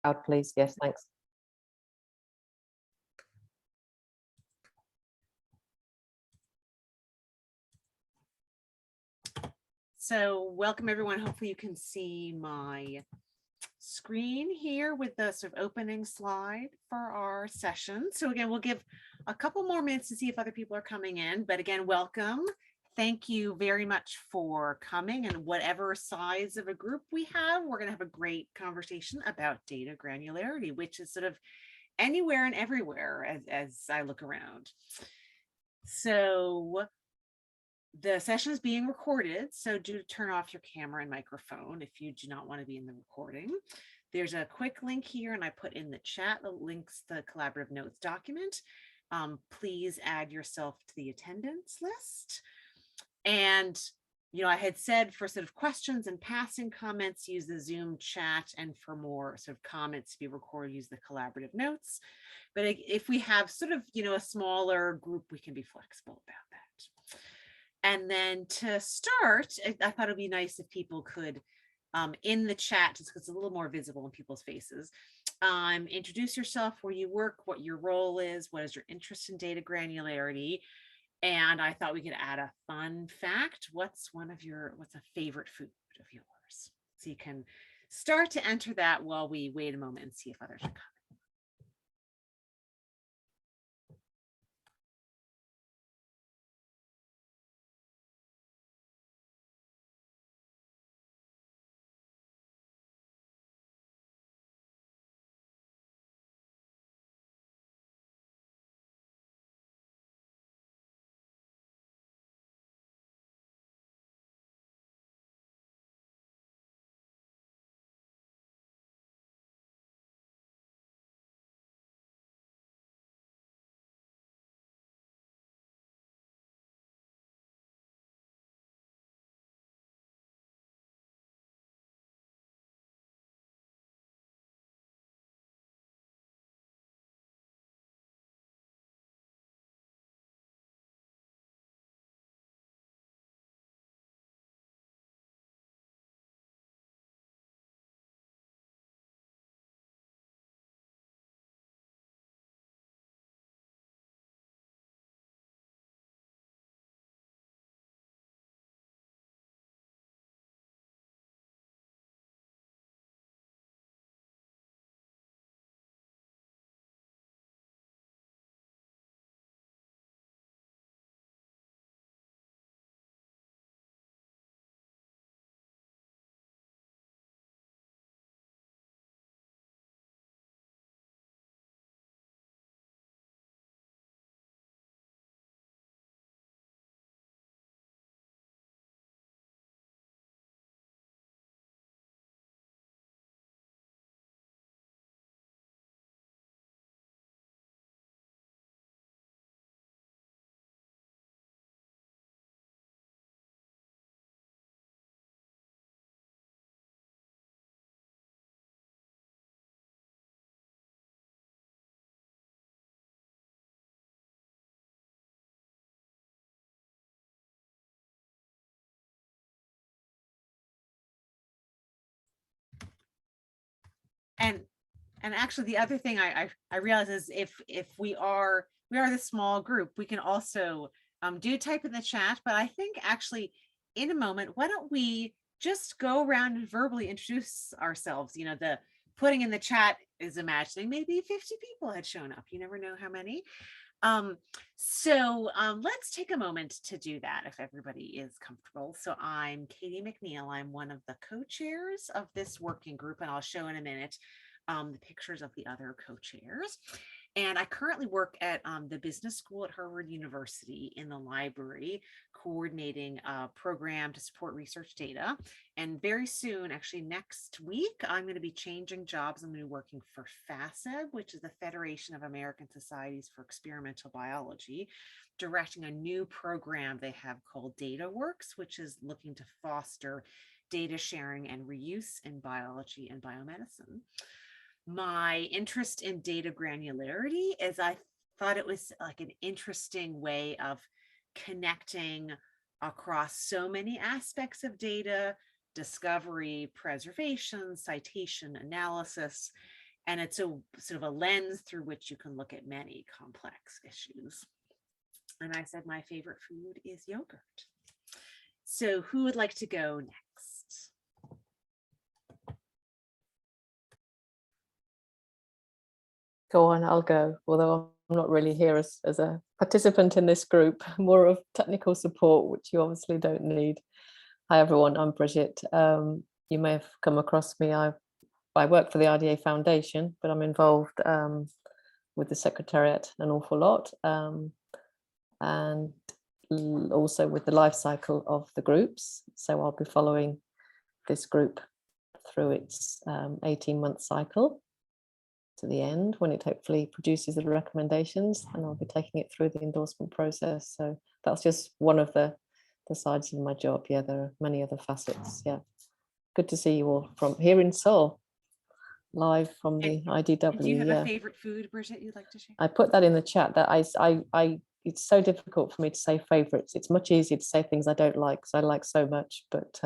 out, please. Yes, thanks. So welcome everyone. Hopefully you can see my screen here with the sort of opening slide for our session. So again, we'll give a couple more minutes to see if other people are coming in, but again, welcome. Thank you very much for coming, and whatever size of a group we have, we're going to have a great conversation about data granularity, which is sort of anywhere and everywhere as I look around. So the session is being recorded, so do turn off your camera and microphone if you do not want to be in the recording. There's a quick link here, and I put in the chat the links to the collaborative notes document. Please add yourself to the attendance list. And I had said for sort of questions and passing comments, use the Zoom chat, and for more sort of comments to be recorded, use the collaborative notes. But if we have sort of, a smaller group, we can be flexible about that. And then to start, I thought it'd be nice if people could, in the chat, just because it's a little more visible in people's faces, introduce yourself, where you work, what your role is, what is your interest in data granularity. And I thought we could add a fun fact. What's a favorite food of yours? So you can start to enter that while we wait a moment and see if others are coming. And actually, the other thing I realize is if we are the small group, we can also do type in the chat. But I think actually, in a moment, why don't we just go around and verbally introduce ourselves? The putting in the chat is imagining maybe 50 people had shown up. You never know how many. So let's take a moment to do that if everybody is comfortable. So I'm Katie McNeil. I'm one of the co-chairs of this working group, and I'll show in a minute the pictures of the other co-chairs. And I currently work at the business school at Harvard University in the library, coordinating a program to support research data. And very soon, actually next week, I'm going to be changing jobs. I'm going to be working for FASEB, which is the Federation of American Societies for Experimental Biology, directing a new program they have called DataWorks, which is looking to foster data sharing and reuse in biology and biomedicine. My interest in data granularity is I thought it was like an interesting way of connecting across so many aspects of data, discovery, preservation, citation, analysis. And it's a sort of a lens through which you can look at many complex issues. And I said my favorite food is yogurt. So who would like to go next? Go on, I'll go, although I'm not really here as a participant in this group, more of technical support, which you obviously don't need. Hi everyone, I'm Bridget. You may have come across me. I work for the IDA Foundation, but I'm involved with the Secretariat an awful lot, and also with the life cycle of the groups. So I'll be following this group through its 18-month cycle to the end, when it hopefully produces the recommendations, and I'll be taking it through the endorsement process. So that's just one of the sides of my job. Yeah, there are many other facets. Yeah, good to see you all from here in Seoul, live from the IDW. Do you have a favorite food, Bridget, you'd like to share? I put that in the chat, that I it's so difficult for me to say favorites. It's much easier to say things I don't like, because I like so much. But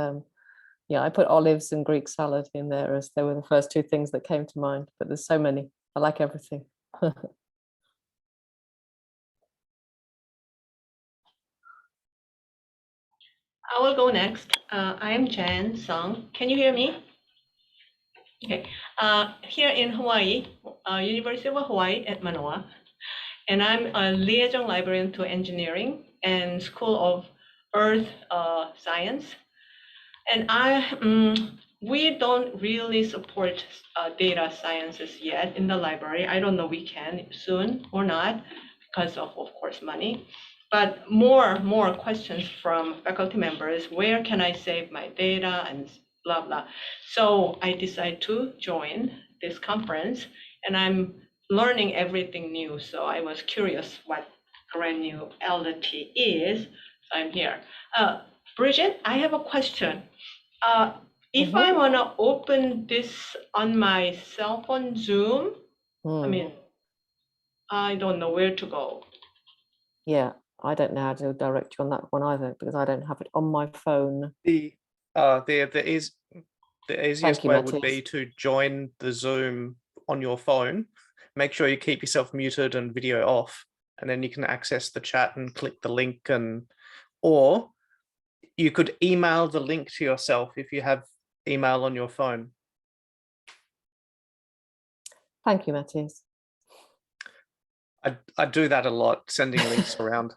yeah, I put olives and Greek salad in there, as they were the first two things that came to mind, but there's so many. I like everything. I will go next. I am Jan Sung. Can you hear me? Okay. Here in Hawaii, University of Hawaii at Manoa, and I'm a liaison librarian to engineering and School of Earth Science. And we don't really support data sciences yet in the library. I don't know we can soon or not, because of course, money. But more questions from faculty members. Where can I save my data and blah, blah. So I decided to join this conference, and I'm learning everything new. So I was curious what granularity is. So I'm here. Bridget, I have a question. If I want to open this on my cell phone Zoom, I mean, I don't know where to go. Yeah, I don't know how to direct you on that one either, because I don't have it on my phone. The easiest way would be to join the Zoom on your phone. Make sure you keep yourself muted and video off, and then you can access the chat and click the link, or you could email the link to yourself if you have email on your phone. Thank you, Matthias. I do that a lot, sending links around.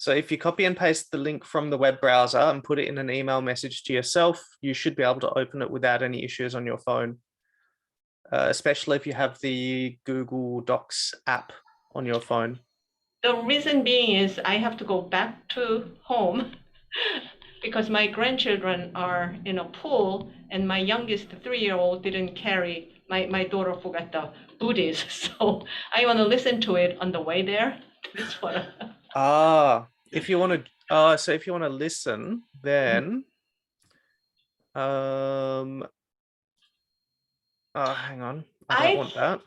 So if you copy and paste the link from the web browser and put it in an email message to yourself, you should be able to open it without any issues on your phone, especially if you have the Google Docs app on your phone. The reason being is I have to go back to home because my grandchildren are in a pool, and my youngest 3-year-old didn't carry, my daughter forgot the booties. So I want to listen to it on the way there. That's what. If you want to, so if you want to listen, then, hang on, I don't want that.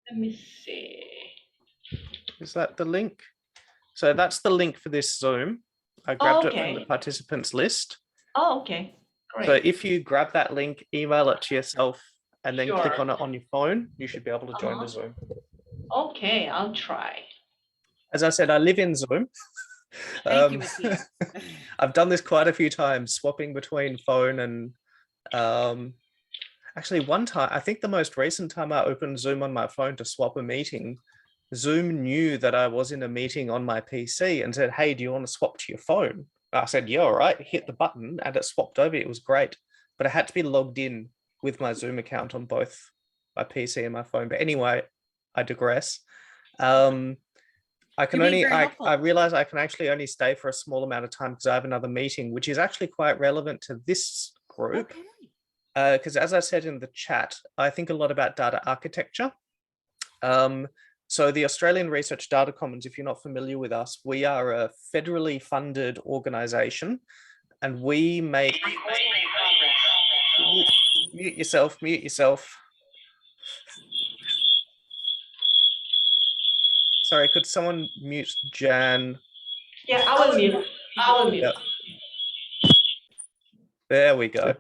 Let me see. Is that the link? So that's the link for this Zoom. I grabbed it from the participants list. Oh, okay. Great. So if you grab that link, email it to yourself, and then click on it on your phone, you should be able to join the Zoom. Okay, I'll try. As I said, I live in Zoom. Thank you, Matthias. I've done this quite a few times, swapping between phone and actually one time, I think the most recent time I opened Zoom on my phone to swap a meeting, Zoom knew that I was in a meeting on my PC and said, hey, do you want to swap to your phone? I said, yeah, all right, hit the button and it swapped over. It was great, but I had to be logged in with my Zoom account on both my PC and my phone. But anyway, I digress. I can only, I realize I can actually only stay for a small amount of time because I have another meeting, which is actually quite relevant to this group. Because as I said in the chat, I think a lot about data architecture. So the Australian Research Data Commons, if you're not familiar with us, we are a federally funded organization, and we make... Mute yourself, mute yourself. Sorry, could someone mute Jan? Yeah, I will mute. I will mute. Yep. There we go.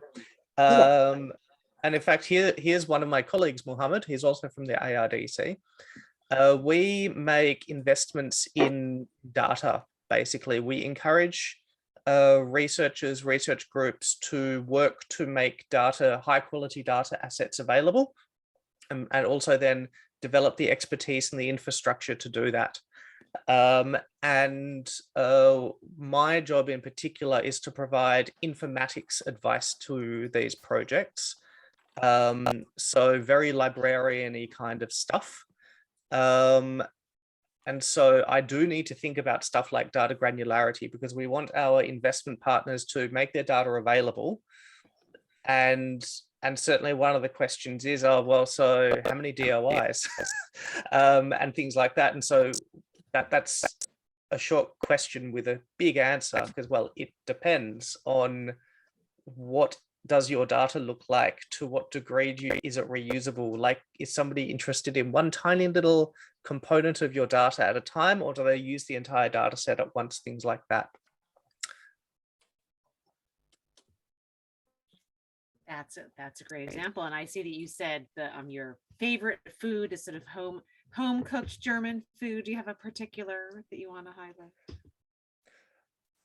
And in fact, here's one of my colleagues, Mohammed. He's also from the ARDC. We make investments in data. Basically, we encourage researchers, research groups to work to make data, high quality data assets available, and also then develop the expertise and the infrastructure to do that. My job in particular is to provide informatics advice to these projects. So very librarian-y kind of stuff. And so I do need to think about stuff like data granularity, because we want our investment partners to make their data available. And certainly one of the questions is, oh, well, so how many DOIs? And things like that. And so that's a short question with a big answer, because, well, it depends on what does your data look like, to what degree is it reusable? Like, is somebody interested in one tiny little component of your data at a time, or do they use the entire data set at once, things like that? That's a great example. And I see that you said that your favorite food is sort of home cooked German food. Do you have a particular that you want to highlight?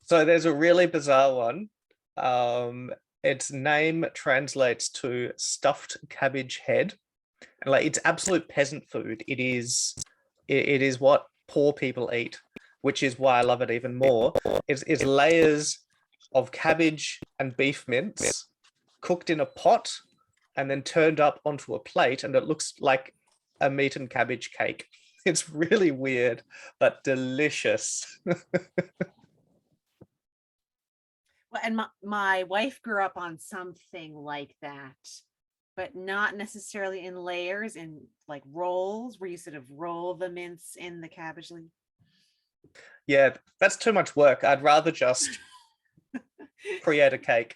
So there's a really bizarre one. Its name translates to stuffed cabbage head, and like, it's absolute peasant food. It is what poor people eat, which is why I love it even more. It's layers of cabbage and beef mince cooked in a pot and then turned up onto a plate, and it looks like a meat and cabbage cake. It's really weird, but delicious. Well, and my wife grew up on something like that, but not necessarily in layers, in like rolls, where you sort of roll the mince in the cabbage leaf. Yeah, that's too much work. I'd rather just create a cake.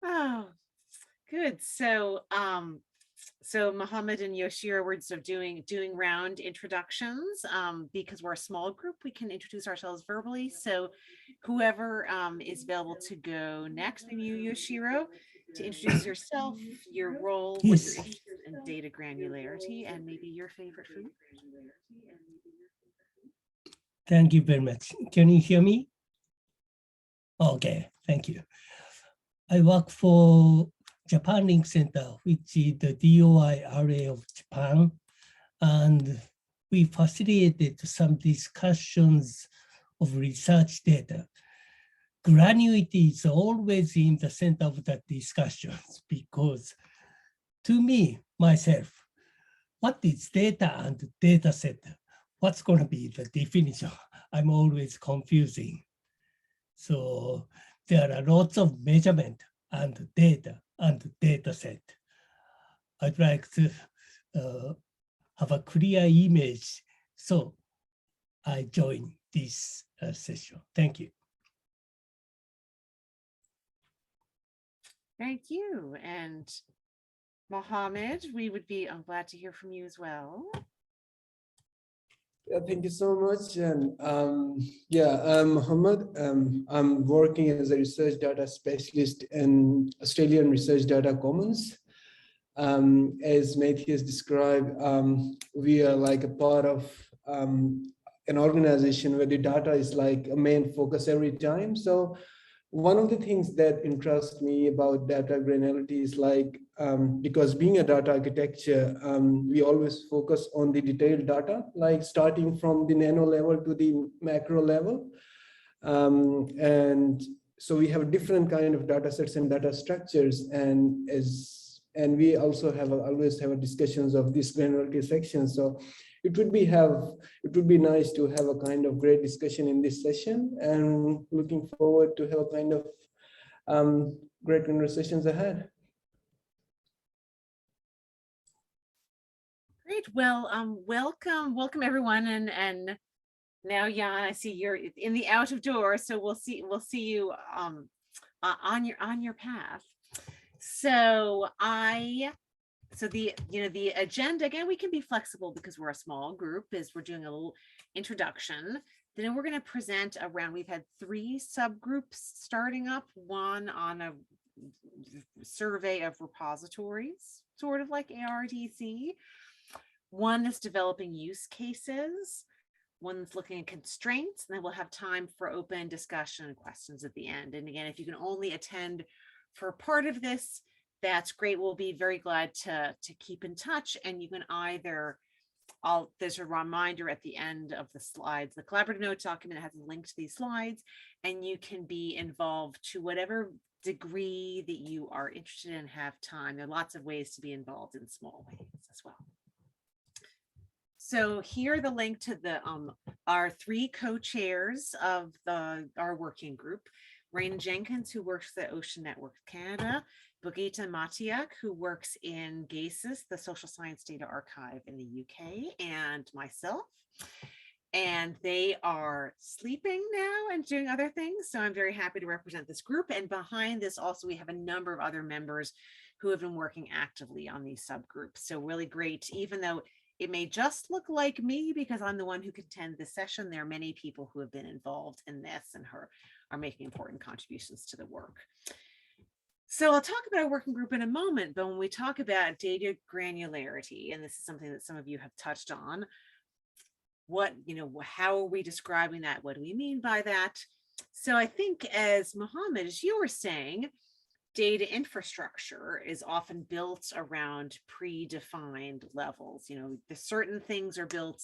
Oh, good. So so Mohammed and Yoshiro were sort of doing round introductions. Because we're a small group, we can introduce ourselves verbally. So whoever is available to go next, maybe you, Yoshiro, to introduce yourself, your role, what you're interested in data granularity, and maybe your favorite food. Thank you very much. Can you hear me? Okay, thank you. I work for Japan Link Center, which is the DOI area of Japan, and we facilitated some discussions of research data. Granularity is always in the center of the discussions, because to me, myself, what is data and data set? What's going to be the definition? I'm always confusing. So there are lots of measurement and data set. I'd like to have a clear image, so I join this session. Thank you. Thank you. And Mohammed, we would be glad to hear from you as well. Yeah, thank you so much. And Mohammed. I'm working as a research data specialist in Australian Research Data Commons. As Matthias described, we are like a part of an organization where the data is like a main focus every time. So one of the things that interests me about data granularity is like, because being a data architecture, we always focus on the detailed data, like starting from the nano level to the macro level. And so we have different kind of data sets and data structures, and we also always have discussions of this granularity section. So it would be nice to have a kind of great discussion in this session, and looking forward to have a kind of great conversations ahead. Great. Well, welcome everyone, and now Jan, I see you're in the out of door, so we'll see you on your path. So the agenda, again, we can be flexible because we're a small group, is we're doing a little introduction. Then we're going to present around, we've had 3 subgroups starting up, one on survey of repositories, sort of like ARDC. One that's developing use cases, one that's looking at constraints, and then we'll have time for open discussion and questions at the end. And again, if you can only attend for part of this, that's great. We'll be very glad to keep in touch, and you can either, there's a reminder at the end of the slides, the collaborative notes document has a link to these slides, and you can be involved to whatever degree that you are interested in, have time. There are lots of ways to be involved in small ways as well. So here the link to the our 3 co-chairs of our working group: Raina Jenkins, who works at Ocean Network Canada, Bogita Matiak, who works in GASIS, the Social Science Data Archive in the UK, and myself. And they are sleeping now and doing other things. So I'm very happy to represent this group. And behind this also, we have a number of other members who have been working actively on these subgroups. So really great, even though it may just look like me because I'm the one who can attend this session, there are many people who have been involved in this and are making important contributions to the work. So I'll talk about a working group in a moment, but when we talk about data granularity, and this is something that some of you have touched on, how are we describing that? What do we mean by that? So I think, as Mohammed, as you were saying, data infrastructure is often built around predefined levels. The certain things are built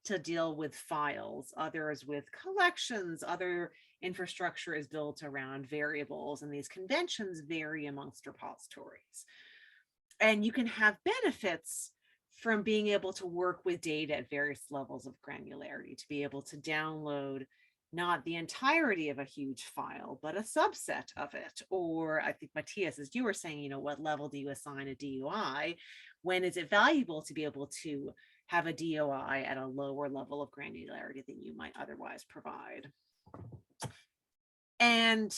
to deal with files, others with collections, other infrastructure is built around variables, and these conventions vary amongst repositories. And you can have benefits from being able to work with data at various levels of granularity, to be able to download not the entirety of a huge file, but a subset of it. Or I think, Matthias, as you were saying, what level do you assign a DOI? When is it valuable to be able to have a DOI at a lower level of granularity than you might otherwise provide? And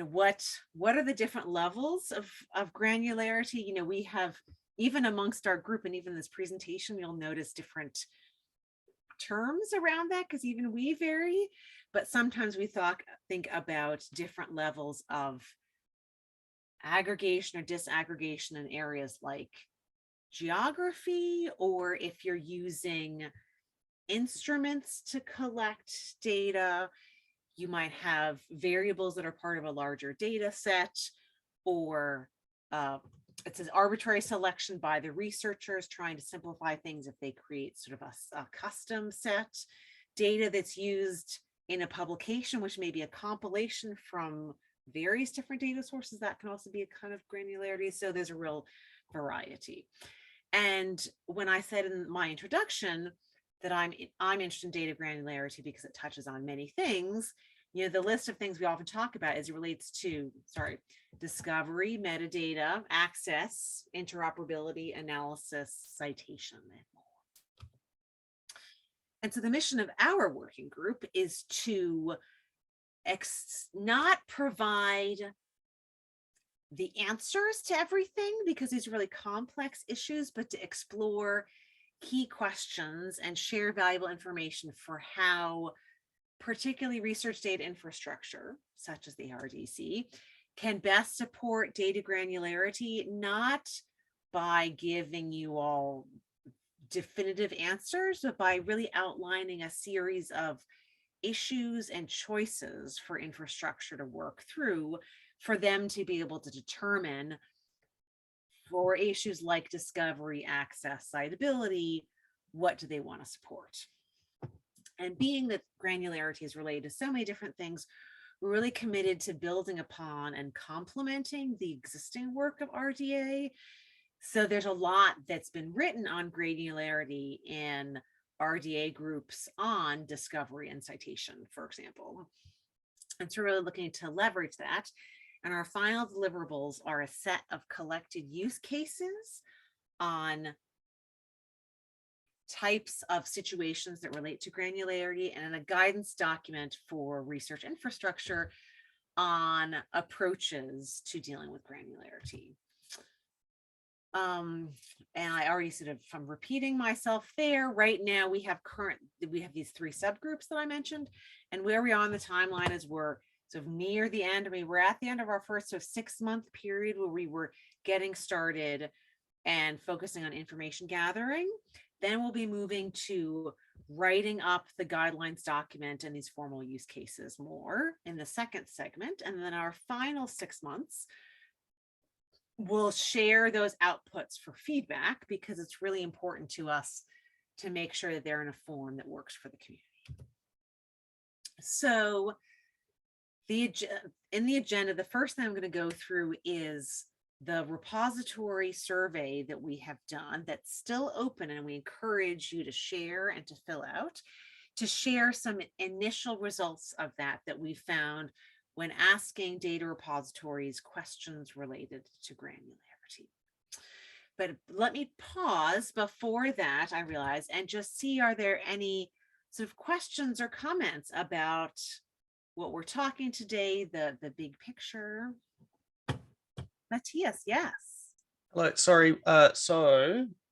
what are the different levels of granularity? We have, even amongst our group and even this presentation, you'll notice different terms around that, because even we vary, but sometimes we think about different levels of aggregation or disaggregation in areas like geography, or if you're using instruments to collect data, you might have variables that are part of a larger data set, or it says arbitrary selection by the researchers trying to simplify things if they create sort of a custom set. Data that's used in a publication, which may be a compilation from various different data sources, that can also be a kind of granularity. So there's a real variety. And when I said in my introduction that I'm interested in data granularity because it touches on many things, the list of things we often talk about as it relates to, discovery, metadata, access, interoperability, analysis, citation, and more. And so the mission of our working group is to not provide the answers to everything, because these are really complex issues, but to explore key questions and share valuable information for how particularly research data infrastructure, such as the RDC, can best support data granularity, not by giving you all definitive answers, but by really outlining a series of issues and choices for infrastructure to work through, for them to be able to determine, for issues like discovery, access, citability, what do they want to support. And being that granularity is related to so many different things, we're really committed to building upon and complementing the existing work of RDA. So there's a lot that's been written on granularity in RDA groups on discovery and citation, for example. And so we're really looking to leverage that. And our final deliverables are a set of collected use cases on types of situations that relate to granularity, and a guidance document for research infrastructure on approaches to dealing with granularity. And I already sort of, from repeating myself there, right now we have these 3 subgroups that I mentioned, and where we are on the timeline is we're So near the end, we were at the end of our first 6-month period where we were getting started and focusing on information gathering. Then we'll be moving to writing up the guidelines document and these formal use cases more in the second segment. And then our final 6 months, we'll share those outputs for feedback, because it's really important to us to make sure that they're in a form that works for the community. So in the agenda, the first thing I'm going to go through is the repository survey that we have done that's still open, and we encourage you to share and to fill out, to share some initial results of that we found when asking data repositories questions related to granularity. But let me pause before that, I realize, and just see, are there any sort of questions or comments about what we're talking today, the big picture? Matthias, yes. Hello, sorry.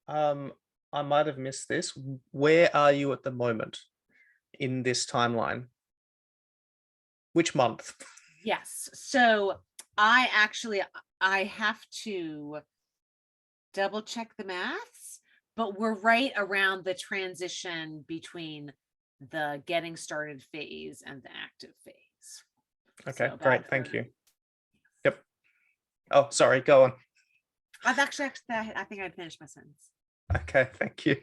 I might have missed this. Where are you at the moment in this timeline? Which month? Yes. So I have to double check the maths, but we're right around the transition between the getting started phase and the active phase. Okay, So great. Thank you. Yep. Oh, sorry. Go on. I've actually, I think I'd finished my sentence. Okay, thank you.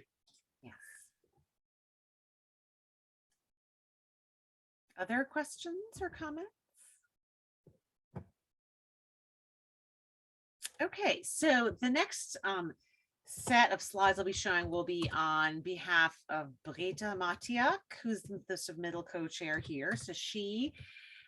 Yes. Other questions or comments? Okay, so the next set of slides I'll be showing will be on behalf of Britta Matiak, who's the middle co-chair here. So she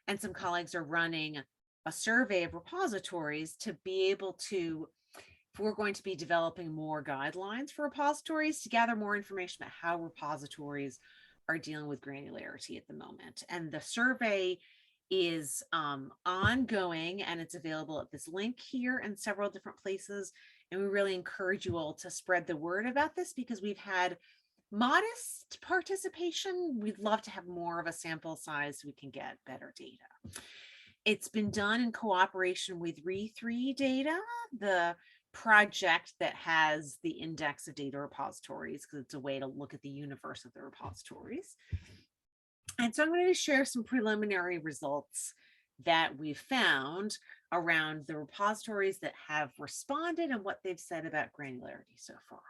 and some colleagues are running a survey of repositories to be able to, if we're going to be developing more guidelines for repositories, to gather more information about how repositories are dealing with granularity at the moment. And the survey is ongoing, and it's available at this link here and several different places. And we really encourage you all to spread the word about this, because we've had modest participation. We'd love to have more of a sample size so we can get better data. It's been done in cooperation with Re3 Data, the project that has the index of data repositories, because it's a way to look at the universe of the repositories. And so I'm going to share some preliminary results that we've found around the repositories that have responded and what they've said about granularity so far.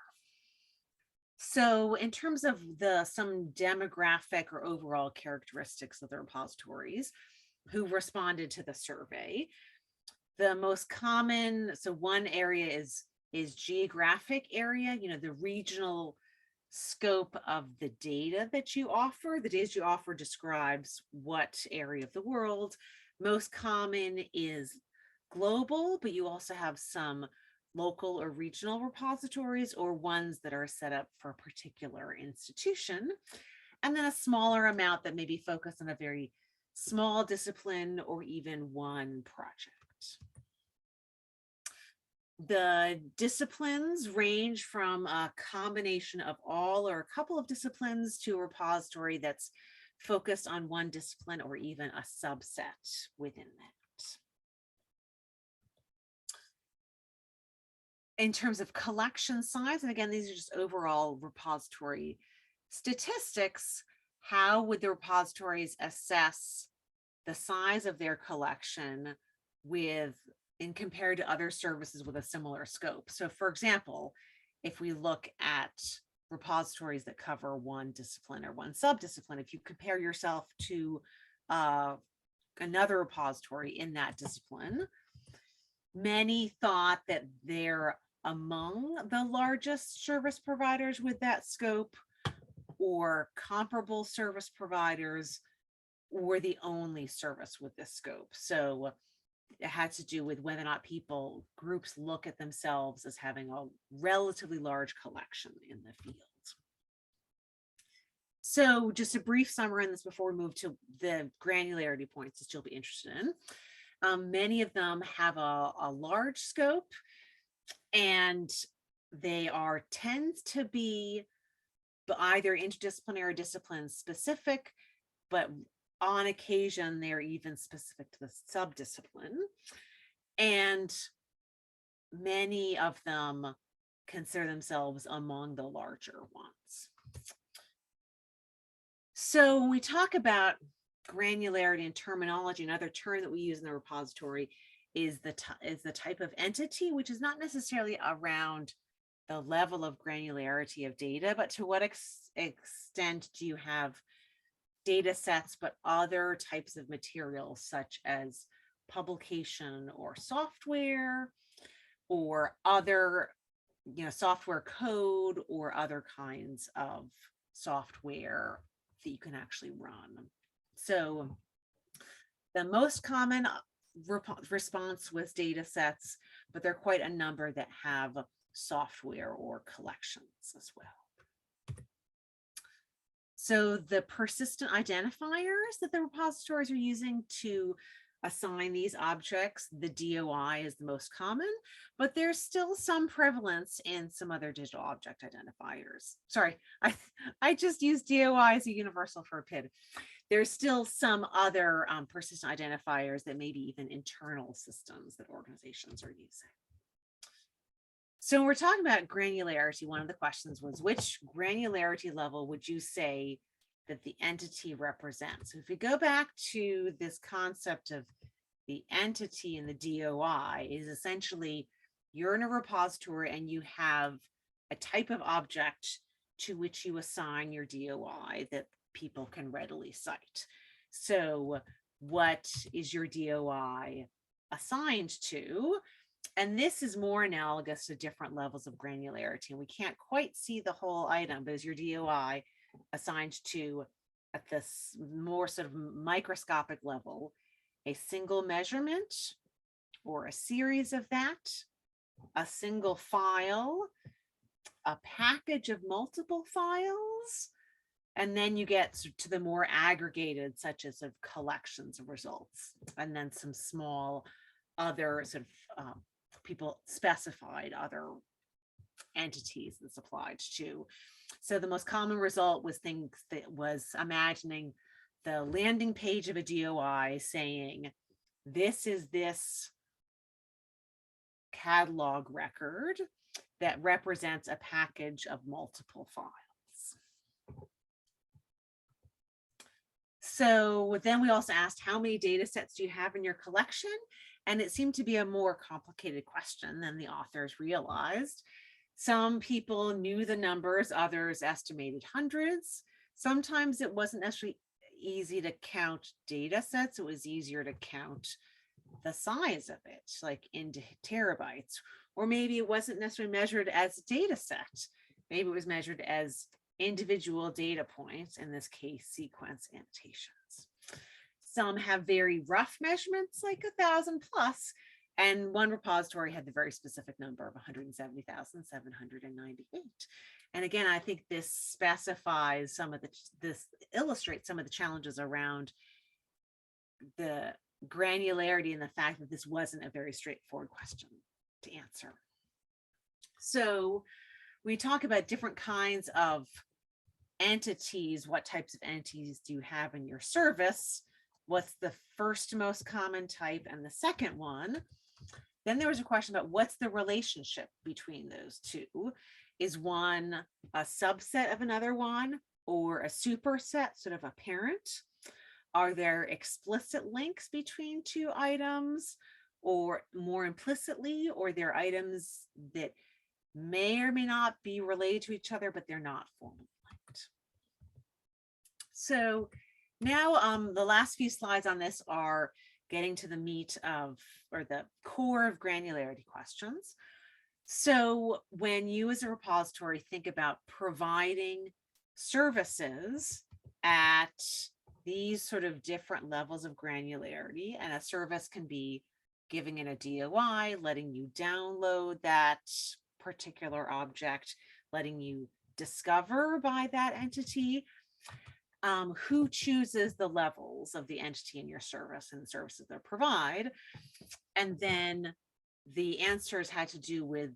So in terms of some demographic or overall characteristics of the repositories who responded to the survey, the most common, so one area is geographic area, the regional scope of the data that you offer. The data you offer describes what area of the world. Most common is global, but you also have some local or regional repositories, or ones that are set up for a particular institution. And then a smaller amount that may be focused on a very small discipline or even one project. The disciplines range from a combination of all or a couple of disciplines to a repository that's focused on one discipline or even a subset within that. In terms of collection size, and again, these are just overall repository statistics, how would the repositories assess the size of their collection compared to other services with a similar scope? So for example, if we look at repositories that cover one discipline or one subdiscipline, if you compare yourself to another repository in that discipline, many thought that they're among the largest service providers with that scope, or comparable service providers, or the only service with this scope. So it had to do with whether or not groups look at themselves as having a relatively large collection in the field. So just a brief summary on this before we move to the granularity points that you'll be interested in. Many of them have a large scope, and they tend to be either interdisciplinary or discipline specific, but on occasion, they're even specific to the subdiscipline. And many of them consider themselves among the larger ones. So when we talk about granularity and terminology, another term that we use in the repository is the type of entity, which is not necessarily around the level of granularity of data, but to what extent do you have data sets, but other types of materials such as publication or software or other, software code or other kinds of software that you can actually run. So the most common response was data sets, but there are quite a number that have software or collections as well. So the persistent identifiers that the repositories are using to assign these objects, the DOI is the most common, but there's still some prevalence in some other digital object identifiers. Sorry, I just used DOI as a universal for a PID. There's still some other persistent identifiers that may be even internal systems that organizations are using. So when we're talking about granularity, one of the questions was, which granularity level would you say that the entity represents? So if we go back to this concept of the entity and the DOI, is essentially you're in a repository and you have a type of object to which you assign your DOI that people can readily cite. So what is your DOI assigned to? And this is more analogous to different levels of granularity. And we can't quite see the whole item, but is your DOI assigned to, at this more sort of microscopic level, a single measurement or a series of that, a single file, a package of multiple files, and then you get to the more aggregated, such as of collections of results, and then some small other sort of people specified other entities that's applied to. So the most common result was things that was imagining the landing page of a DOI saying, this is this catalog record that represents a package of multiple files. So then we also asked, how many data sets do you have in your collection? And it seemed to be a more complicated question than the authors realized. Some people knew the numbers, others estimated hundreds. Sometimes it wasn't necessarily easy to count data sets. It was easier to count the size of it, like into terabytes. Or maybe it wasn't necessarily measured as a data set. Maybe it was measured as individual data points, in this case, sequence annotations. Some have very rough measurements, like 1,000 plus, and one repository had the very specific number of 170,798. And again, I think this specifies some of this illustrates some of the challenges around the granularity and the fact that this wasn't a very straightforward question to answer. So we talk about different kinds of entities. What types of entities do you have in your service? What's the first most common type and the second one? Then there was a question about what's the relationship between those two? Is one a subset of another one or a superset, sort of a parent? Are there explicit links between two items or more implicitly, or there are items that may or may not be related to each other, but they're not formally linked? So now the last few slides on this are getting to the meat of, or the core of granularity questions. So when you as a repository think about providing services at these sort of different levels of granularity, and a service can be giving it a DOI, letting you download that particular object, letting you discover by that entity, who chooses the levels of the entity in your service and the services they provide. And then the answers had to do with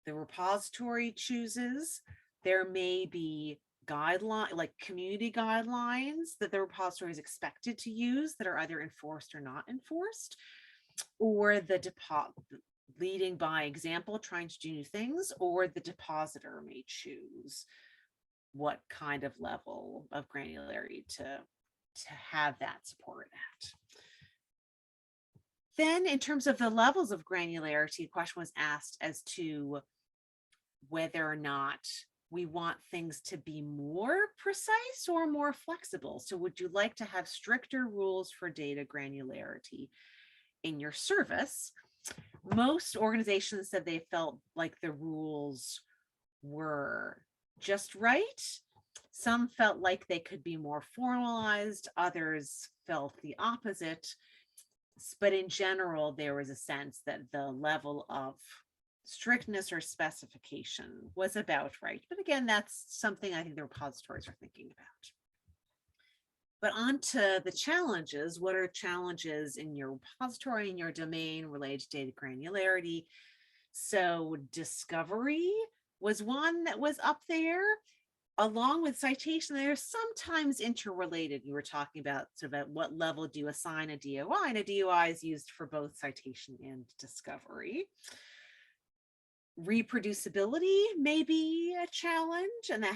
the repository chooses. There may be guideline, like community guidelines that the repository is expected to use that are either enforced or not enforced, or the leading by example, trying to do new things, or the depositor may choose what kind of level of granularity to have that support at. Then in terms of the levels of granularity, a question was asked as to whether or not we want things to be more precise or more flexible. So would you like to have stricter rules for data granularity in your service? Most organizations said they felt like the rules were just right. Some felt like they could be more formalized. Others felt the opposite. But in general, there was a sense that the level of strictness or specification was about right. But again, that's something I think the repositories are thinking about. But on to the challenges. What are challenges in your repository, in your domain related to data granularity? So discovery was one that was up there, along with citation. They're sometimes interrelated. You were talking about sort of at what level do you assign a DOI, and a DOI is used for both citation and discovery. Reproducibility may be a challenge, and that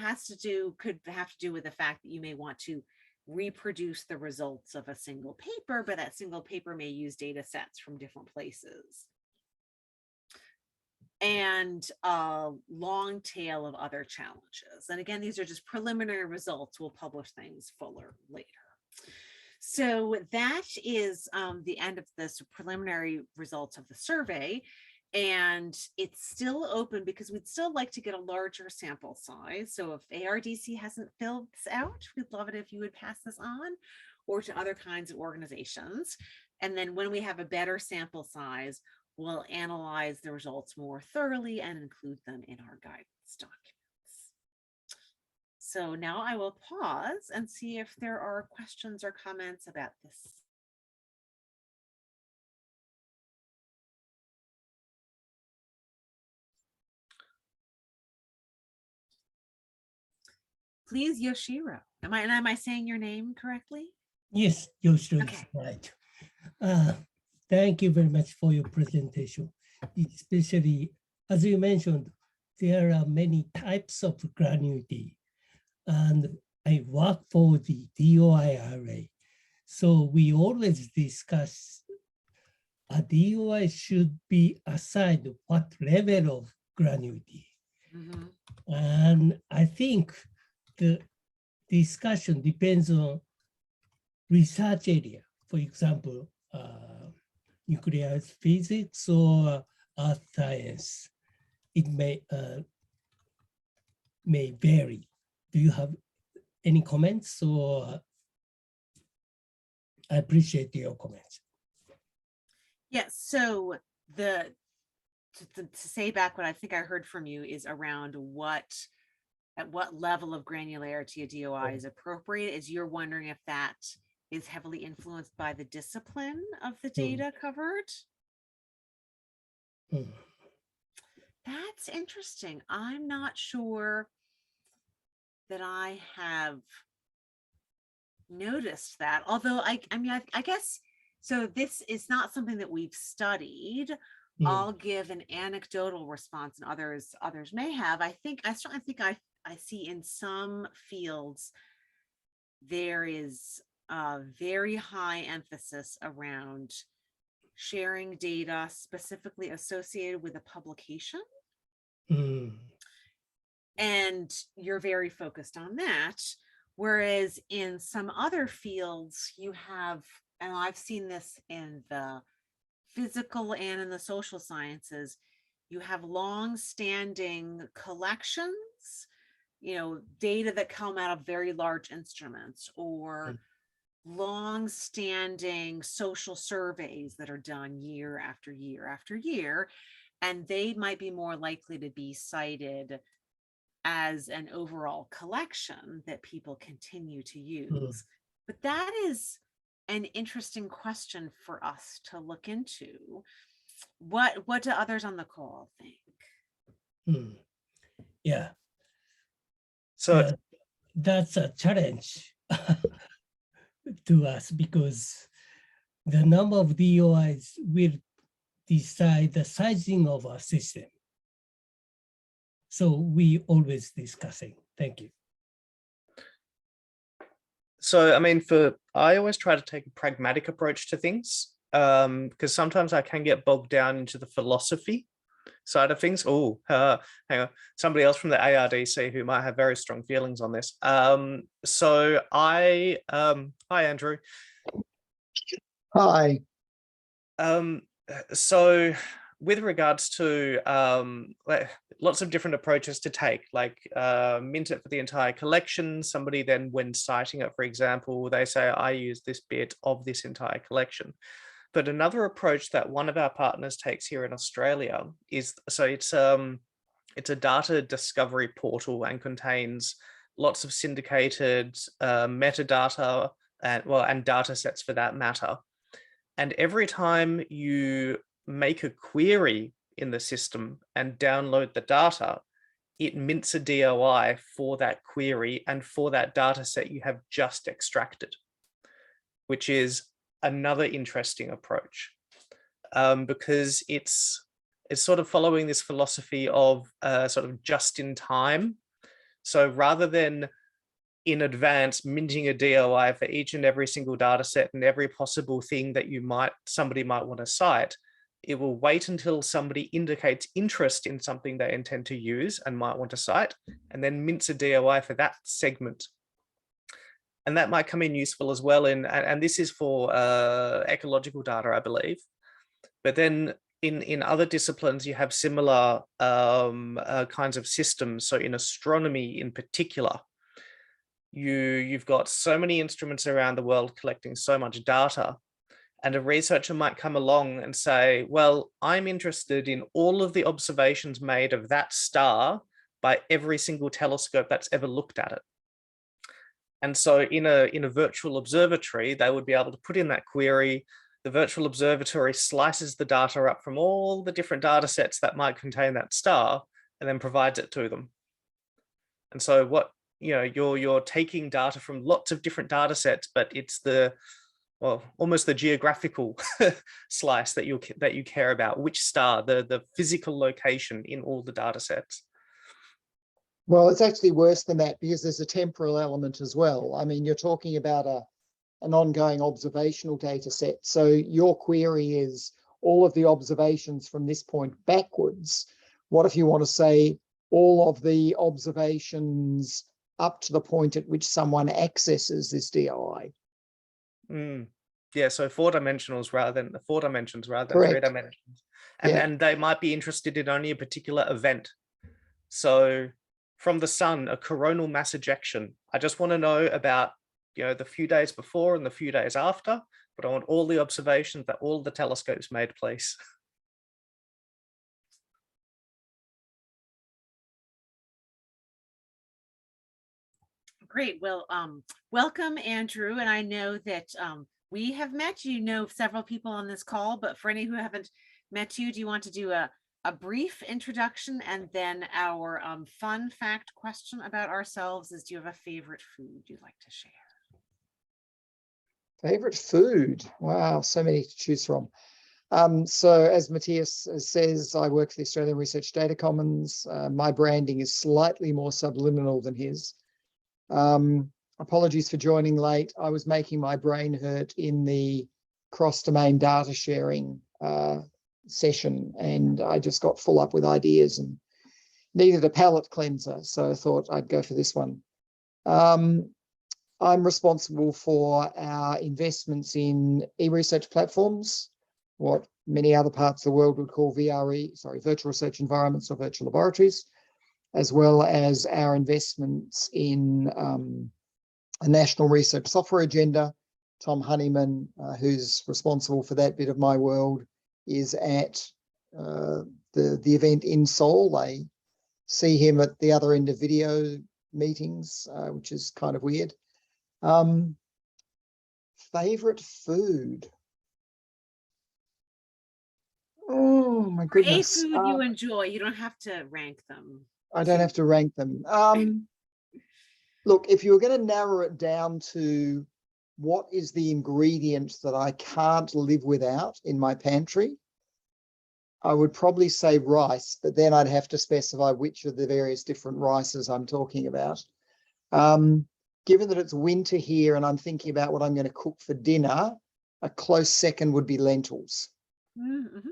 could have to do with the fact that you may want to reproduce the results of a single paper, but that single paper may use data sets from different places. And a long tail of other challenges. And again, these are just preliminary results. We'll publish things fuller later. So that is the end of this preliminary results of the survey. And it's still open because we'd still like to get a larger sample size. So if ARDC hasn't filled this out, we'd love it if you would pass this on, or to other kinds of organizations. And then when we have a better sample size, we'll analyze the results more thoroughly and include them in our guidance documents. So now I will pause and see if there are questions or comments about this. Please, Yoshiro. Am I saying your name correctly? Yes, Yoshiro is Okay. right. Thank you very much for your presentation. Especially, as you mentioned, there are many types of granularity, and I work for the DOI array. So we always discuss a DOI should be assigned what level of granularity. Mm-hmm. And I think the discussion depends on research area. For example, nuclear physics or earth science. It may vary. Do you have any comments, or I appreciate your comments. Yes, so to say back what I think I heard from you is around at what level of granularity a DOI is appropriate. Is you're wondering if that is heavily influenced by the discipline of the data covered? That's interesting. I'm not sure that I have noticed that, although I guess, so this is not something that we've studied. I'll give an anecdotal response, and others may have. I certainly think I see in some fields there is a very high emphasis around sharing data specifically associated with a publication. And you're very focused on that. Whereas in some other fields you have, and I've seen this in the physical and in the social sciences, you have long-standing collections, data that come out of very large instruments, or long-standing social surveys that are done year after year after year, and they might be more likely to be cited as an overall collection that people continue to use. But that is an interesting question for us to look into. What do others on the call think? So that's a challenge to us because the number of DOIs will decide the sizing of our system. So we always discussing. Thank you. So, I mean, I always try to take a pragmatic approach to things because sometimes I can get bogged down into the philosophy side of things. Oh, hang on. Somebody else from the ARDC who might have very strong feelings on this. Hi, Andrew. Hi. So with regards to lots of different approaches to take, like mint it for the entire collection. Somebody then, when citing it, for example, they say, I use this bit of this entire collection. But another approach that one of our partners takes here in Australia is, so it's a data discovery portal and contains lots of syndicated metadata and data sets for that matter. And every time you make a query in the system and download the data, it mints a DOI for that query and for that data set you have just extracted, which is another interesting approach because it's sort of following this philosophy of sort of just in time. So rather than in advance minting a DOI for each and every single data set and every possible thing that somebody might want to cite, it will wait until somebody indicates interest in something they intend to use and might want to cite, and then mints a DOI for that segment. And that might come in useful as well and this is for ecological data, I believe. But then in other disciplines, you have similar kinds of systems. So in astronomy in particular, you've got so many instruments around the world collecting so much data, and a researcher might come along and say, well, I'm interested in all of the observations made of that star by every single telescope that's ever looked at it. And so in a virtual observatory, they would be able to put in that query. The virtual observatory slices the data up from all the different data sets that might contain that star and then provides it to them. And so what, you're taking data from lots of different data sets, but it's almost the geographical slice that you care about, which star, the physical location in all the data sets. Well, it's actually worse than that because there's a temporal element as well. I mean, you're talking about an ongoing observational data set. So your query is all of the observations from this point backwards. What if you want to say all of the observations up to the point at which someone accesses this DOI? Yeah, so 4 dimensions rather than 3 dimensions. And they might be interested in only a particular event. So from the sun, a coronal mass ejection. I just want to know about, the few days before and the few days after, but I want all the observations that all the telescopes made, please. Great. Well, welcome, Andrew. And I know that we have met, several people on this call, but for any who haven't met you, do you want to do a brief introduction and then our fun fact question about ourselves is, do you have a favorite food you'd like to share? Favorite food? Wow, so many to choose from. So as Matthias says, I work for the Australian Research Data Commons. My branding is slightly more subliminal than his. Apologies for joining late. I was making my brain hurt in the cross-domain data sharing session, and I just got full up with ideas and needed a palate cleanser. So I thought I'd go for this one. I'm responsible for our investments in e-research platforms, what many other parts of the world would call virtual research environments or virtual laboratories, as well as our investments in a national research software agenda. Tom Honeyman, who's responsible for that bit of my world, is at the event in Seoul. I see him at the other end of video meetings, which is kind of weird. Favorite food? Oh my goodness. A food you enjoy. You don't have to rank them. I don't have to rank them. Look, if you were going to narrow it down to what is the ingredient that I can't live without in my pantry, I would probably say rice, but then I'd have to specify which of the various different rices I'm talking about. Given that it's winter here and I'm thinking about what I'm going to cook for dinner, a close second would be lentils. Mm-hmm.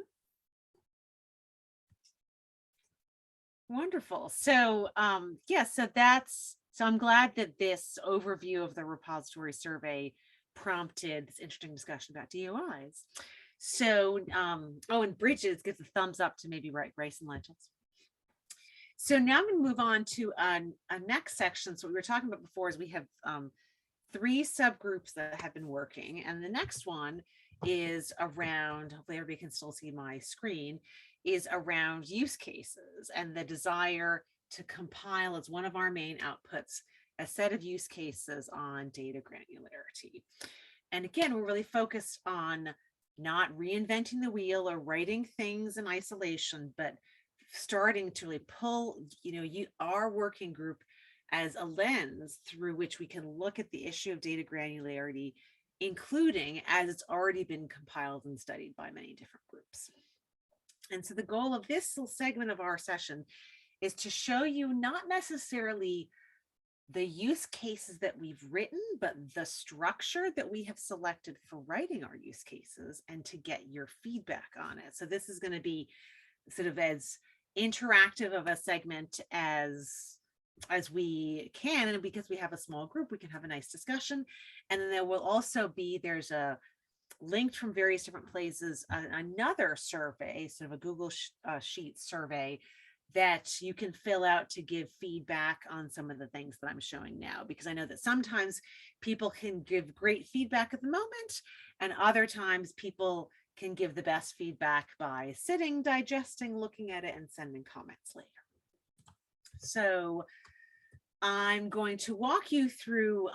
Wonderful. So yeah, so I'm glad that this overview of the repository survey prompted this interesting discussion about DOIs. So oh, and Bridges gives a thumbs up to maybe write rice and lentils. So now I'm going to move on to a next section. So what we were talking about before is we have 3 subgroups that have been working, and the next one is around, hopefully everybody can still see my screen, is around use cases and the desire to compile as one of our main outputs a set of use cases on data granularity. And again, we're really focused on not reinventing the wheel or writing things in isolation, but starting to really pull, our working group as a lens through which we can look at the issue of data granularity, including as it's already been compiled and studied by many different groups. And so the goal of this little segment of our session is to show you not necessarily the use cases that we've written, but the structure that we have selected for writing our use cases and to get your feedback on it. So this is going to be sort of as interactive of a segment as we can, and because we have a small group, we can have a nice discussion. And then there will also be, there's a linked from various different places, another survey, sort of a Google Sheet survey that you can fill out to give feedback on some of the things that I'm showing now, because I know that sometimes people can give great feedback at the moment, and other times people can give the best feedback by sitting, digesting, looking at it, and sending comments later. So I'm going to walk you through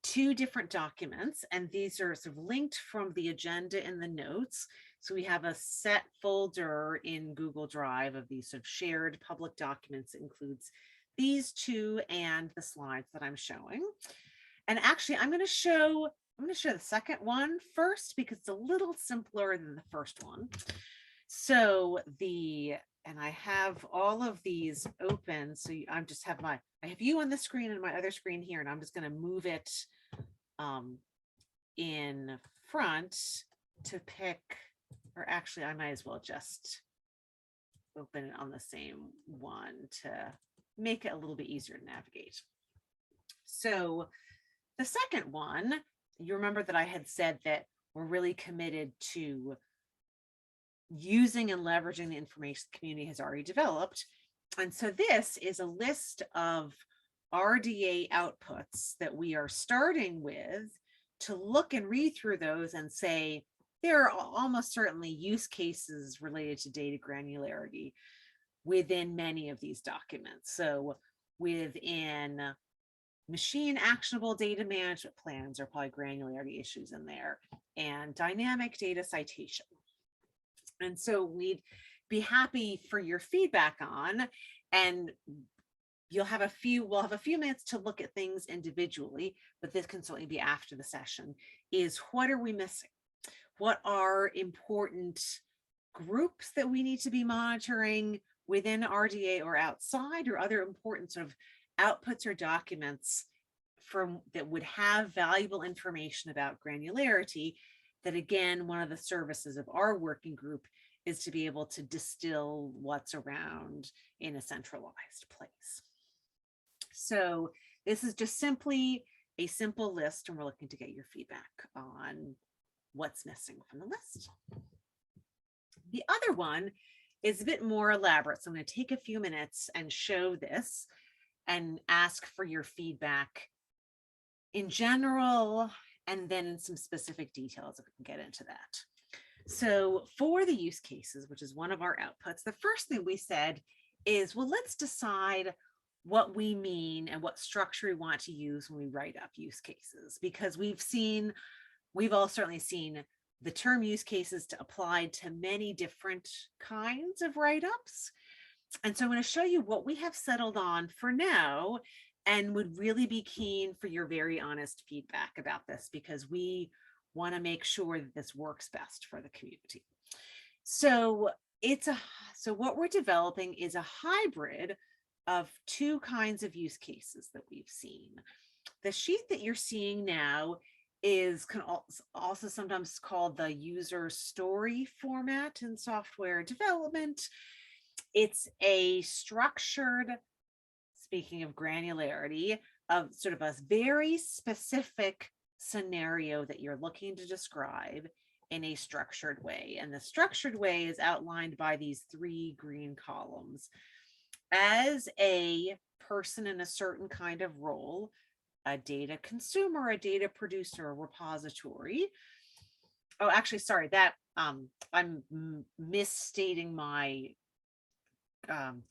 2 different documents, and these are sort of linked from the agenda in the notes. So we have a set folder in Google Drive of these sort of shared public documents. It includes these 2 and the slides that I'm showing. And actually, I'm going to show the second one first because it's a little simpler than the first one. So and I have all of these open. So I have you on the screen and my other screen here, and I'm just going to move it in front to pick, or actually I might as well just open it on the same one to make it a little bit easier to navigate. So the second one, you remember that I had said that we're really committed to using and leveraging the information the community has already developed. And so this is a list of RDA outputs that we are starting with to look and read through those and say, there are almost certainly use cases related to data granularity within many of these documents. So within machine actionable data management plans are probably granularity issues in there, and dynamic data citation. And so we'd be happy for your feedback on, and we'll have a few minutes to look at things individually, but this can certainly be after the session, is what are we missing? What are important groups that we need to be monitoring within RDA or outside, or other important sort of outputs or documents that would have valuable information about granularity, that again, one of the services of our working group is to be able to distill what's around in a centralized place. So this is just simply a simple list, and we're looking to get your feedback on what's missing from the list. The other one is a bit more elaborate, so I'm going to take a few minutes and show this and ask for your feedback in general, and then in some specific details if we can get into that. So for the use cases, which is one of our outputs, the first thing we said is, well, let's decide what we mean and what structure we want to use when we write up use cases, because we've all certainly seen the term use cases to apply to many different kinds of write-ups. And so I'm going to show you what we have settled on for now and would really be keen for your very honest feedback about this, because we want to make sure that this works best for the community. So so what we're developing is a hybrid of two kinds of use cases that we've seen. The sheet that you're seeing now is also sometimes called the user story format in software development. It's a structured, speaking of granularity, of sort of a very specific scenario that you're looking to describe in a structured way. And the structured way is outlined by these 3 green columns. As a person in a certain kind of role, a data consumer, a data producer, a repository. Oh, actually, sorry, that I'm misstating my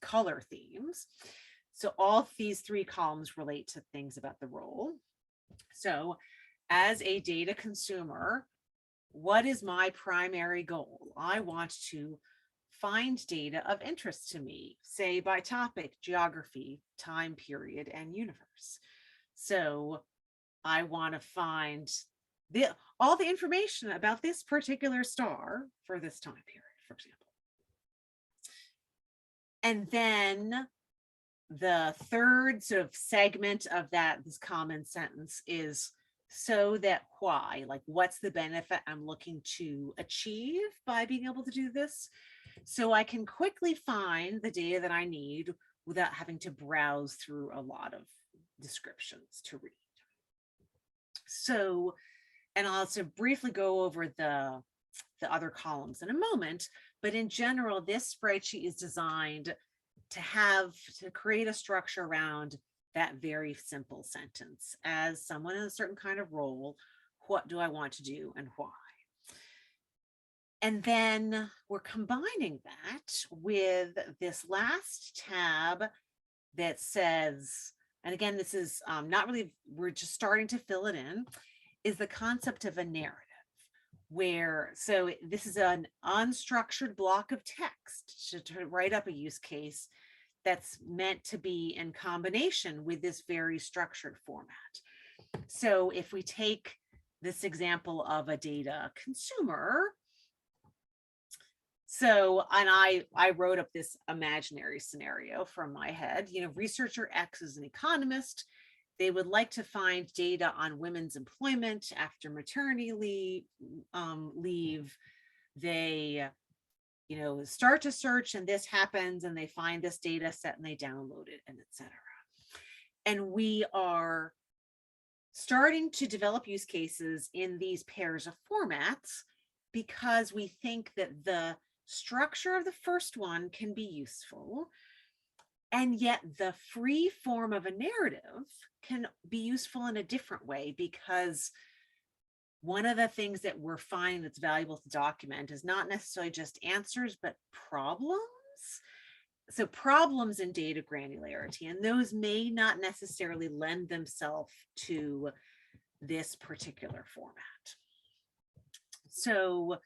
color themes. So all these 3 columns relate to things about the role. So as a data consumer, what is my primary goal? I want to find data of interest to me, say by topic, geography, time period, and universe. So I want to find all the information about this particular star for this time period, for example. And then the third sort of segment of this common sentence is so that why, like what's the benefit I'm looking to achieve by being able to do this? So I can quickly find the data that I need without having to browse through a lot of descriptions to read. So, and I'll also briefly go over the other columns in a moment, but in general, this spreadsheet is designed to create a structure around that very simple sentence. As someone in a certain kind of role, what do I want to do and why? And then we're combining that with this last tab that says, and again, this is not really, we're just starting to fill it in, is the concept of a narrative. So this is an unstructured block of text to write up a use case that's meant to be in combination with this very structured format. So if we take this example of a data consumer, and I wrote up this imaginary scenario from my head, researcher X is an economist. They would like to find data on women's employment after maternity leave. They, start to search and this happens and they find this data set and they download it and etc. And we are starting to develop use cases in these pairs of formats because we think that the structure of the first one can be useful, and yet the free form of a narrative can be useful in a different way, because one of the things that we're finding that's valuable to document is not necessarily just answers, but problems. So problems in data granularity, and those may not necessarily lend themselves to this particular format. So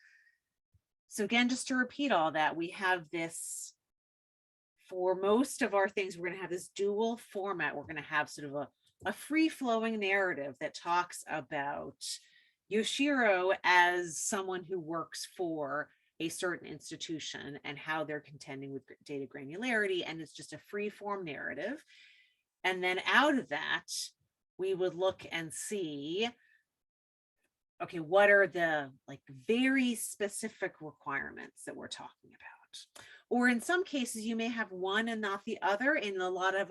again, just to repeat all that, we have this, for most of our things, we're going to have this dual format. We're going to have sort of a free-flowing narrative that talks about Yoshiro as someone who works for a certain institution and how they're contending with data granularity, and it's just a free-form narrative. And then out of that, we would look and see, okay, what are the very specific requirements that we're talking about? Or in some cases, you may have one and not the other. In a lot of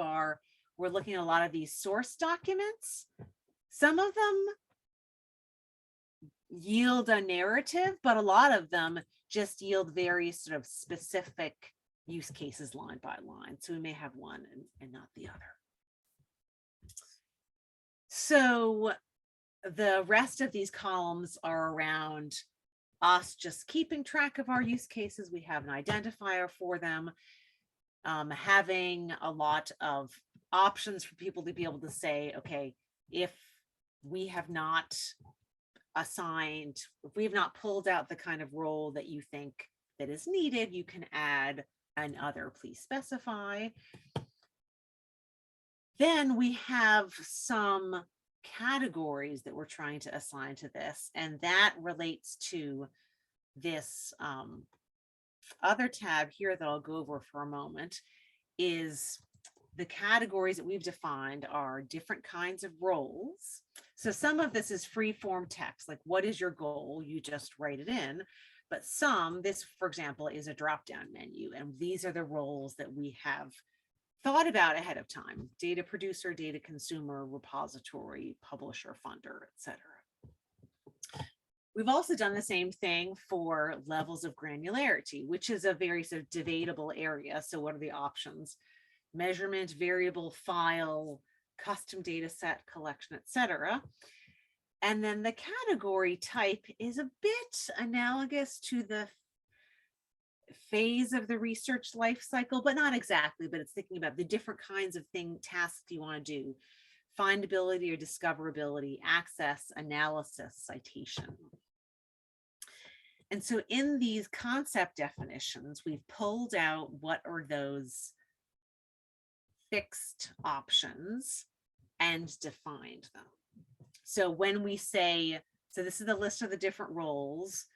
we're looking at a lot of these source documents. Some of them yield a narrative, but a lot of them just yield very sort of specific use cases line by line. So we may have one and not the other. So the rest of these columns are around us just keeping track of our use cases. We have an identifier for them, having a lot of options for people to be able to say, okay, if we have not pulled out the kind of role that you think that is needed, you can add an other, please specify. Then we have some categories that we're trying to assign to this, and that relates to this other tab here that I'll go over for a moment. Is the categories that we've defined are different kinds of roles. So some of this is free form text, like what is your goal? You just write it in. But some, this, for example, is a drop-down menu, and these are the roles that we have thought about ahead of time: data producer, data consumer, repository, publisher, funder, etc. We've also done the same thing for levels of granularity, which is a very sort of debatable area. So what are the options? Measurement, variable, file, custom data set, collection, etc. And then the category type is a bit analogous to the phase of the research life cycle, but not exactly, but it's thinking about the different kinds of tasks you want to do: findability or discoverability, access, analysis, citation. And so in these concept definitions, we've pulled out what are those fixed options and defined them. So when we say, so this is the list of the different roles,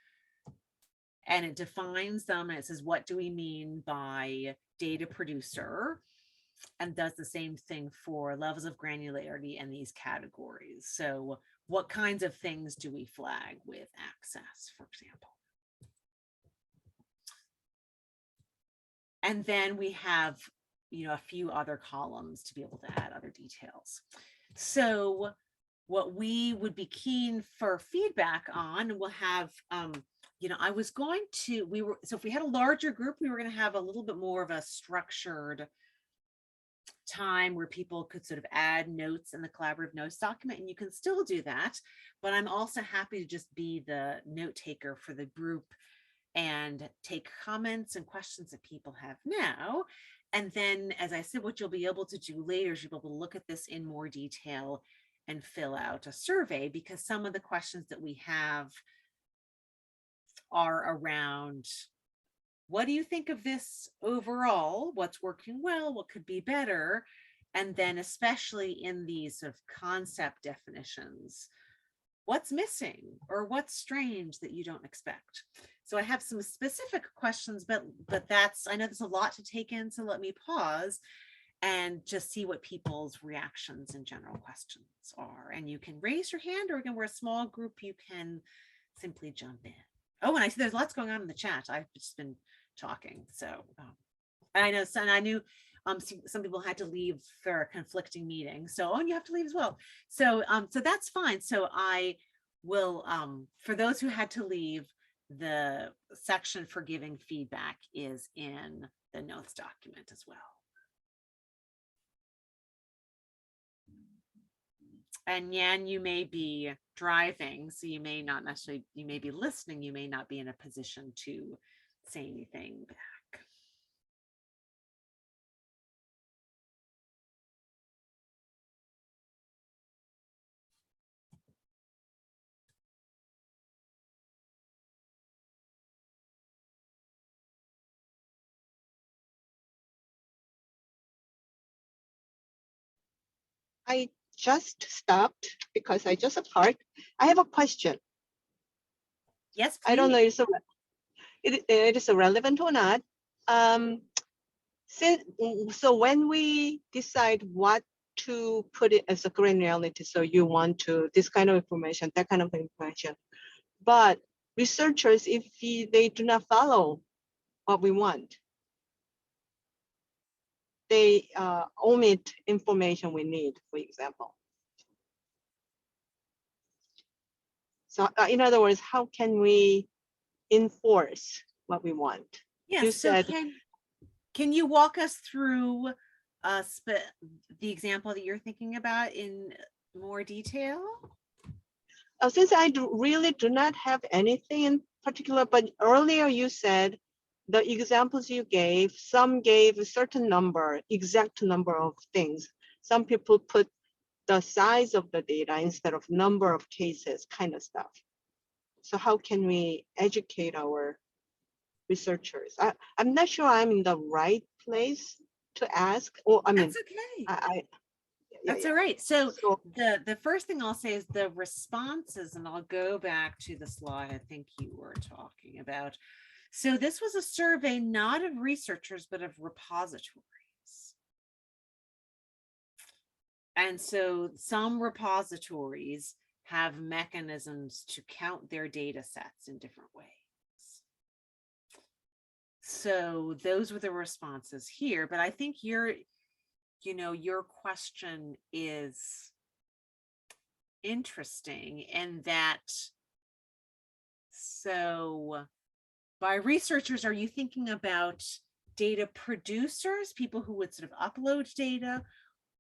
and it defines them, and it says, what do we mean by data producer? And does the same thing for levels of granularity and these categories. So what kinds of things do we flag with access, for example? And then we have, a few other columns to be able to add other details. So what we would be keen for feedback on, we'll have, I was going to, so if we had a larger group, we were going to have a little bit more of a structured time where people could sort of add notes in the collaborative notes document, and you can still do that. But I'm also happy to just be the note taker for the group and take comments and questions that people have now. And then, as I said, what you'll be able to do later is you'll be able to look at this in more detail and fill out a survey, because some of the questions that we have are around, what do you think of this overall? What's working well? What could be better? And then especially in these sort of concept definitions, what's missing or what's strange that you don't expect? So I have some specific questions, but that's, I know there's a lot to take in, so let me pause and just see what people's reactions and general questions are. And you can raise your hand, or again, we're a small group, you can simply jump in. Oh, and I see there's lots going on in the chat. I've just been talking. So I know, and I knew some people had to leave for a conflicting meeting. So, and you have to leave as well. So, so that's fine. So I will, for those who had to leave, the section for giving feedback is in the notes document as well. And Yan, you may be driving, so you may not necessarily, you may be listening, you may not be in a position to say anything back. I just stopped because I just parked. I have a question. Yes, please. I don't know if it is relevant or not. So when we decide what to put it as a granularity, so you want to this kind of information, that kind of information, but researchers, if they do not follow what we want, they omit information we need, for example. So in other words, how can we enforce what we want? Yeah, You so said, can you walk us through the example that you're thinking about in more detail? since I really do not have anything in particular, but earlier you said the examples you gave, some gave a certain number, exact number of things. Some people put the size of the data instead of number of cases, kind of stuff. So how can we educate our researchers? I'm not sure I'm in the right place to ask, or I mean, That's okay. That's all right. So So the first thing I'll say is the responses, and I'll go back to the slide I think you were talking about. So this was a survey not of researchers, but of repositories. And so some repositories have mechanisms to count their data sets in different ways. So those were the responses here, but I think your question is interesting in that, so by researchers, are you thinking about data producers, people who would sort of upload data,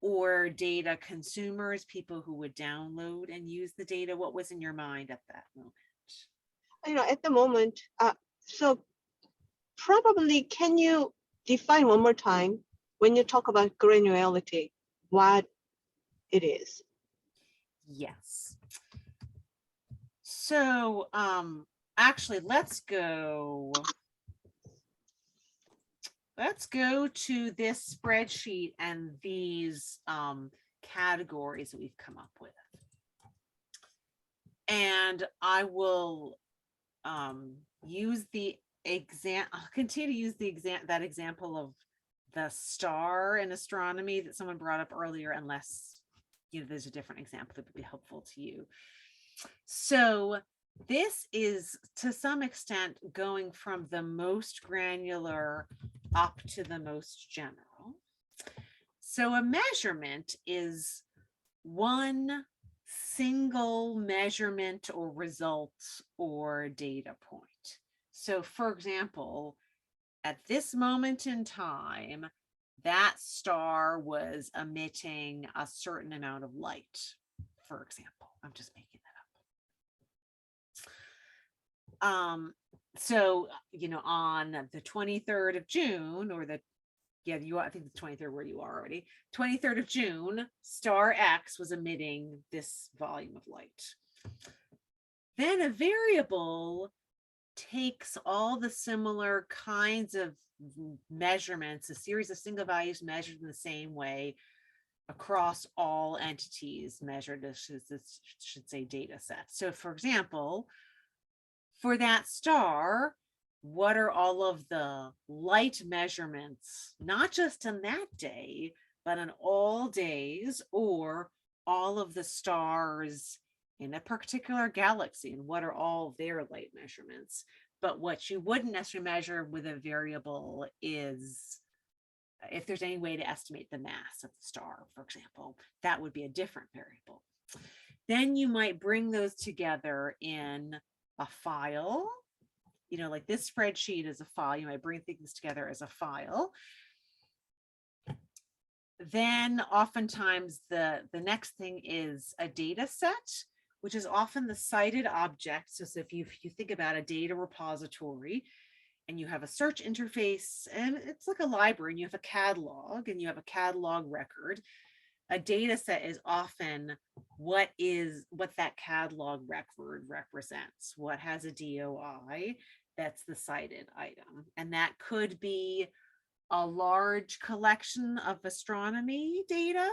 or data consumers, people who would download and use the data? What was in your mind at that moment? at the moment, so probably can you define one more time when you talk about granularity, what it is? Yes. So actually let's go to this spreadsheet and these categories that we've come up with. And I will use the I'll continue to use that example of the star in astronomy that someone brought up earlier, unless there's a different example that would be helpful to you. So this is to some extent going from the most granular up to the most general. So a measurement is one single measurement or result or data point. So for example, at this moment in time, that star was emitting a certain amount of light, for example. I'm just making that up. So, on the 23rd of June, or I think the 23rd where you are already, 23rd of June, star X was emitting this volume of light. Then a variable takes all the similar kinds of measurements, a series of single values measured in the same way across all entities measured as, should say, data sets. So for example, for that star, what are all of the light measurements, not just on that day, but on all days, or all of the stars in a particular galaxy, and what are all their light measurements? But what you wouldn't necessarily measure with a variable is if there's any way to estimate the mass of the star, for example, that would be a different variable. Then you might bring those together in a file, like this spreadsheet is a file. You might bring things together as a file. Then oftentimes the next thing is a data set, which is often the cited object. So if you think about a data repository and you have a search interface, and it's like a library, and you have a catalog and you have a catalog record, a data set is often what that catalog record represents, what has a DOI, that's the cited item. And that could be a large collection of astronomy data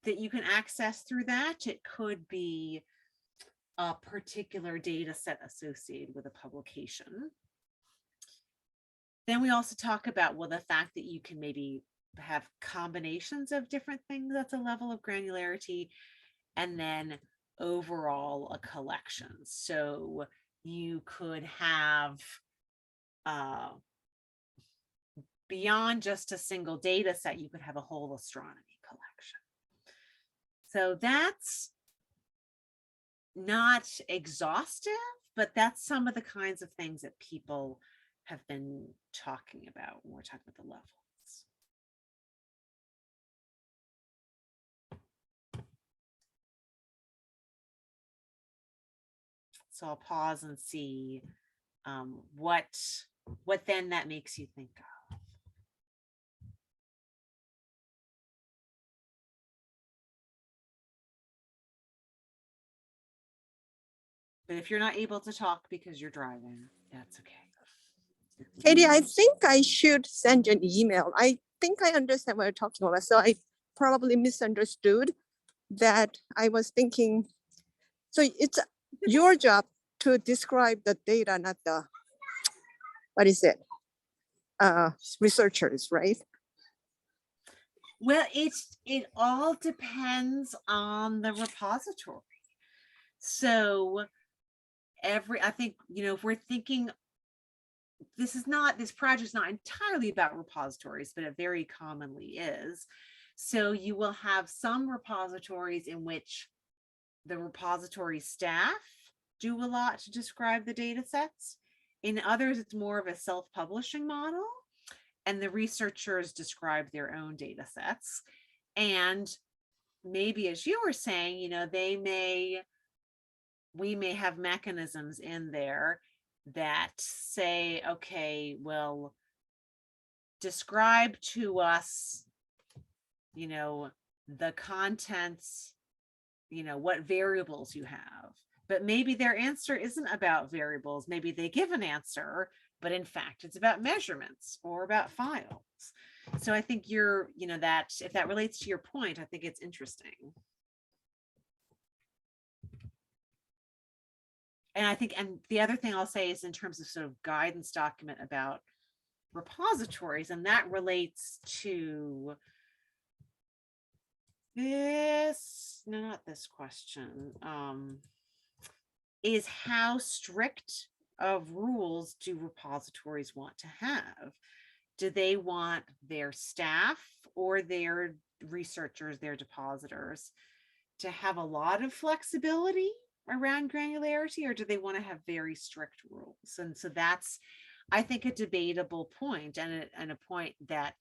that you can access through that. It could be a particular data set associated with a publication. Then we also talk about, the fact that you can maybe have combinations of different things, that's a level of granularity, and then overall a collection. So you could have beyond just a single data set, you could have a whole astronomy collection. So that's not exhaustive, but that's some of the kinds of things that people have been talking about when we're talking about the levels. So I'll pause and see what then that makes you think of. But if you're not able to talk because you're driving, that's okay. Katie, I think I should send you an email. I think I understand what you're talking about. So I probably misunderstood that I was thinking, so it's your job to describe the data, not the, what is it? Researchers, right? Well, it all depends on the repository. So I think, you know, if we're thinking, this project's not entirely about repositories, but it very commonly is. So you will have some repositories in which the repository staff do a lot to describe the data sets. In others, it's more of a self-publishing model, and the researchers describe their own data sets. And maybe, as you were saying, you know, we may have mechanisms in there that say, okay, well, describe to us, you know, the contents, you know, what variables you have. But maybe their answer isn't about variables. Maybe they give an answer, but in fact, it's about measurements or about files. So I think you know, that if that relates to your point, I think it's interesting. And I think, and the other thing I'll say is in terms of sort of guidance document about repositories, and that relates to this, no, not this question, is how strict of rules do repositories want to have? Do they want their staff or their researchers, their depositors, to have a lot of flexibility around granularity, or do they want to have very strict rules? And so that's, I think, a debatable point, and a point that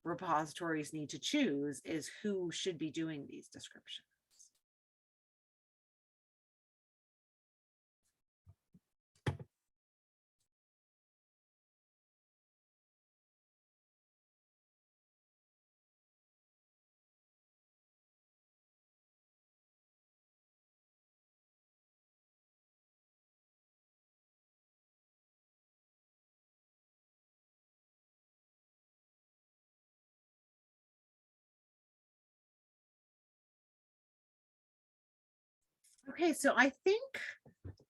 repositories need to choose is who should be doing these descriptions. Okay, so I think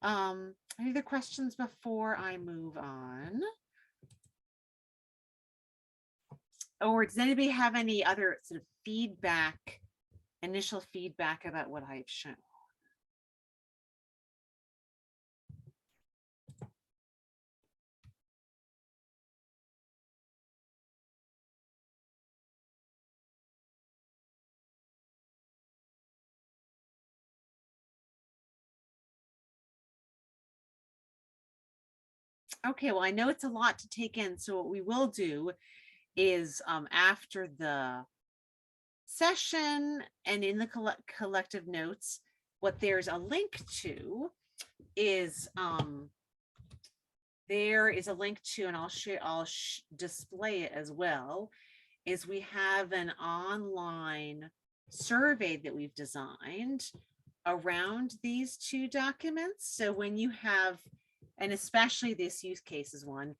any other questions before I move on? Or does anybody have any other sort of feedback, initial feedback about what I've shown? Okay, well, I know it's a lot to take in. So what we will do is after the session and in the collective notes, what there's a link to is there is a link to, and I'll display it as well, is we have an online survey that we've designed around these two documents. So when you have, and especially this use cases one,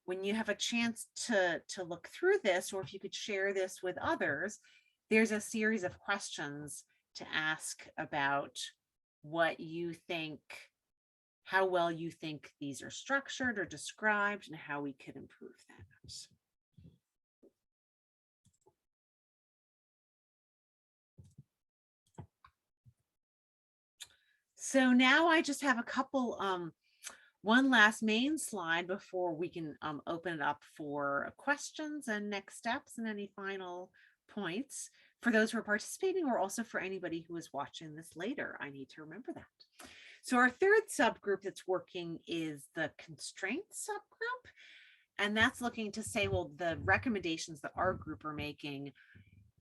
when you have a chance to look through this, or if you could share this with others, there's a series of questions to ask about what you think, how well you think these are structured or described, and how we could improve that. So now I just have a couple, one last main slide before we can open it up for questions and next steps and any final points for those who are participating, or also for anybody who is watching this later. I need to remember that. So our third subgroup that's working is the constraint subgroup. And that's looking to say, well, the recommendations that our group are making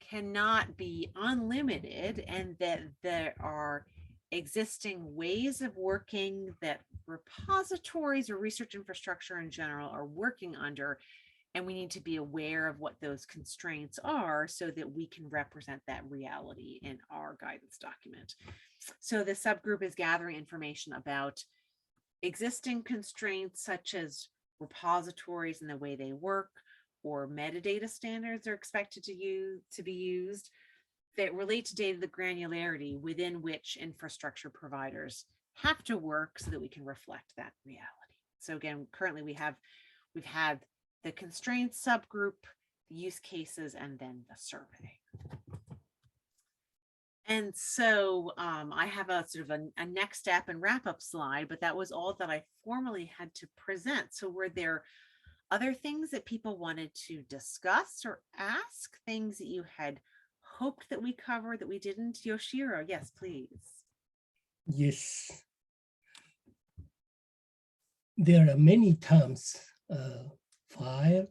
cannot be unlimited, and that there are existing ways of working that repositories or research infrastructure in general are working under, and we need to be aware of what those constraints are so that we can represent that reality in our guidance document. So the subgroup is gathering information about existing constraints such as repositories and the way they work, or metadata standards are expected to be used, that relate to data, the granularity within which infrastructure providers have to work so that we can reflect that reality. So again, currently we've had the constraint subgroup, the use cases, and then the survey. And so I have a sort of a next step and wrap up slide, but that was all that I formally had to present. So were there other things that people wanted to discuss or ask, things that you had hoped that we covered that we didn't? Yoshiro, yes, please. Yes. There are many terms, file,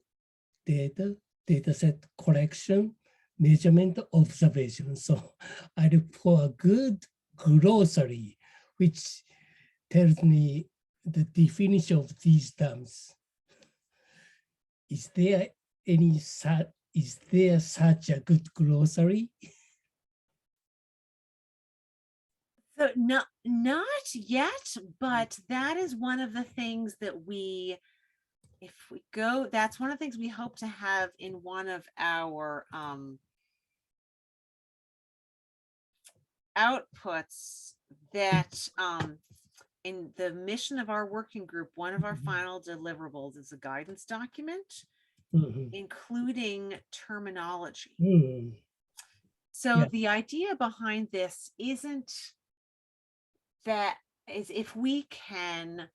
data, dataset collection, measurement, observation. So I look for a good glossary, which tells me the definition of these terms. Is there such a good glossary? So not yet, but that is one of the things that if we go, that's one of the things we hope to have in one of our outputs, that in the mission of our working group, one of our final deliverables is a guidance document, including terminology. So the idea behind this isn't that, is if we can,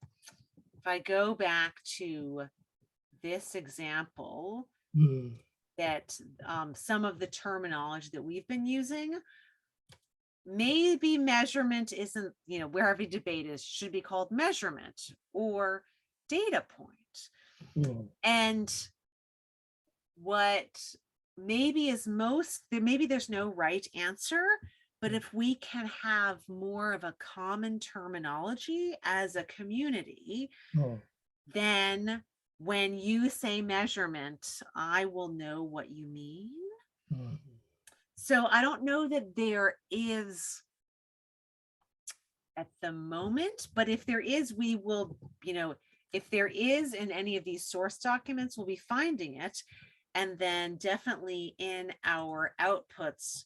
if I go back to this example, that some of the terminology that we've been using, maybe measurement isn't, where every debate is, should be called measurement or data point. And what maybe is maybe there's no right answer, but if we can have more of a common terminology as a community, then when you say measurement, I will know what you mean. So I don't know that there is at the moment, but if there is, we will, if there is in any of these source documents, we'll be finding it. And then definitely in our outputs,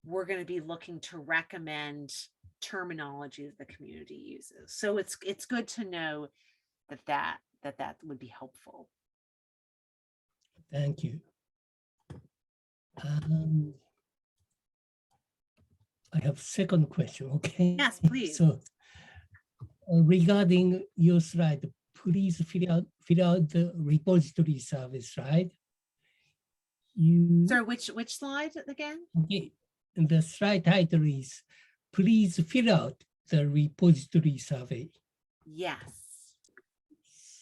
we're going to be looking to recommend terminology that the community uses. So it's good to know that would be helpful. Thank you. I have second question, okay? Yes, please. So regarding your slide, please fill out the repository service, right? Sir, which slide again? Okay, and the slide title is, please fill out the repository survey. Yes.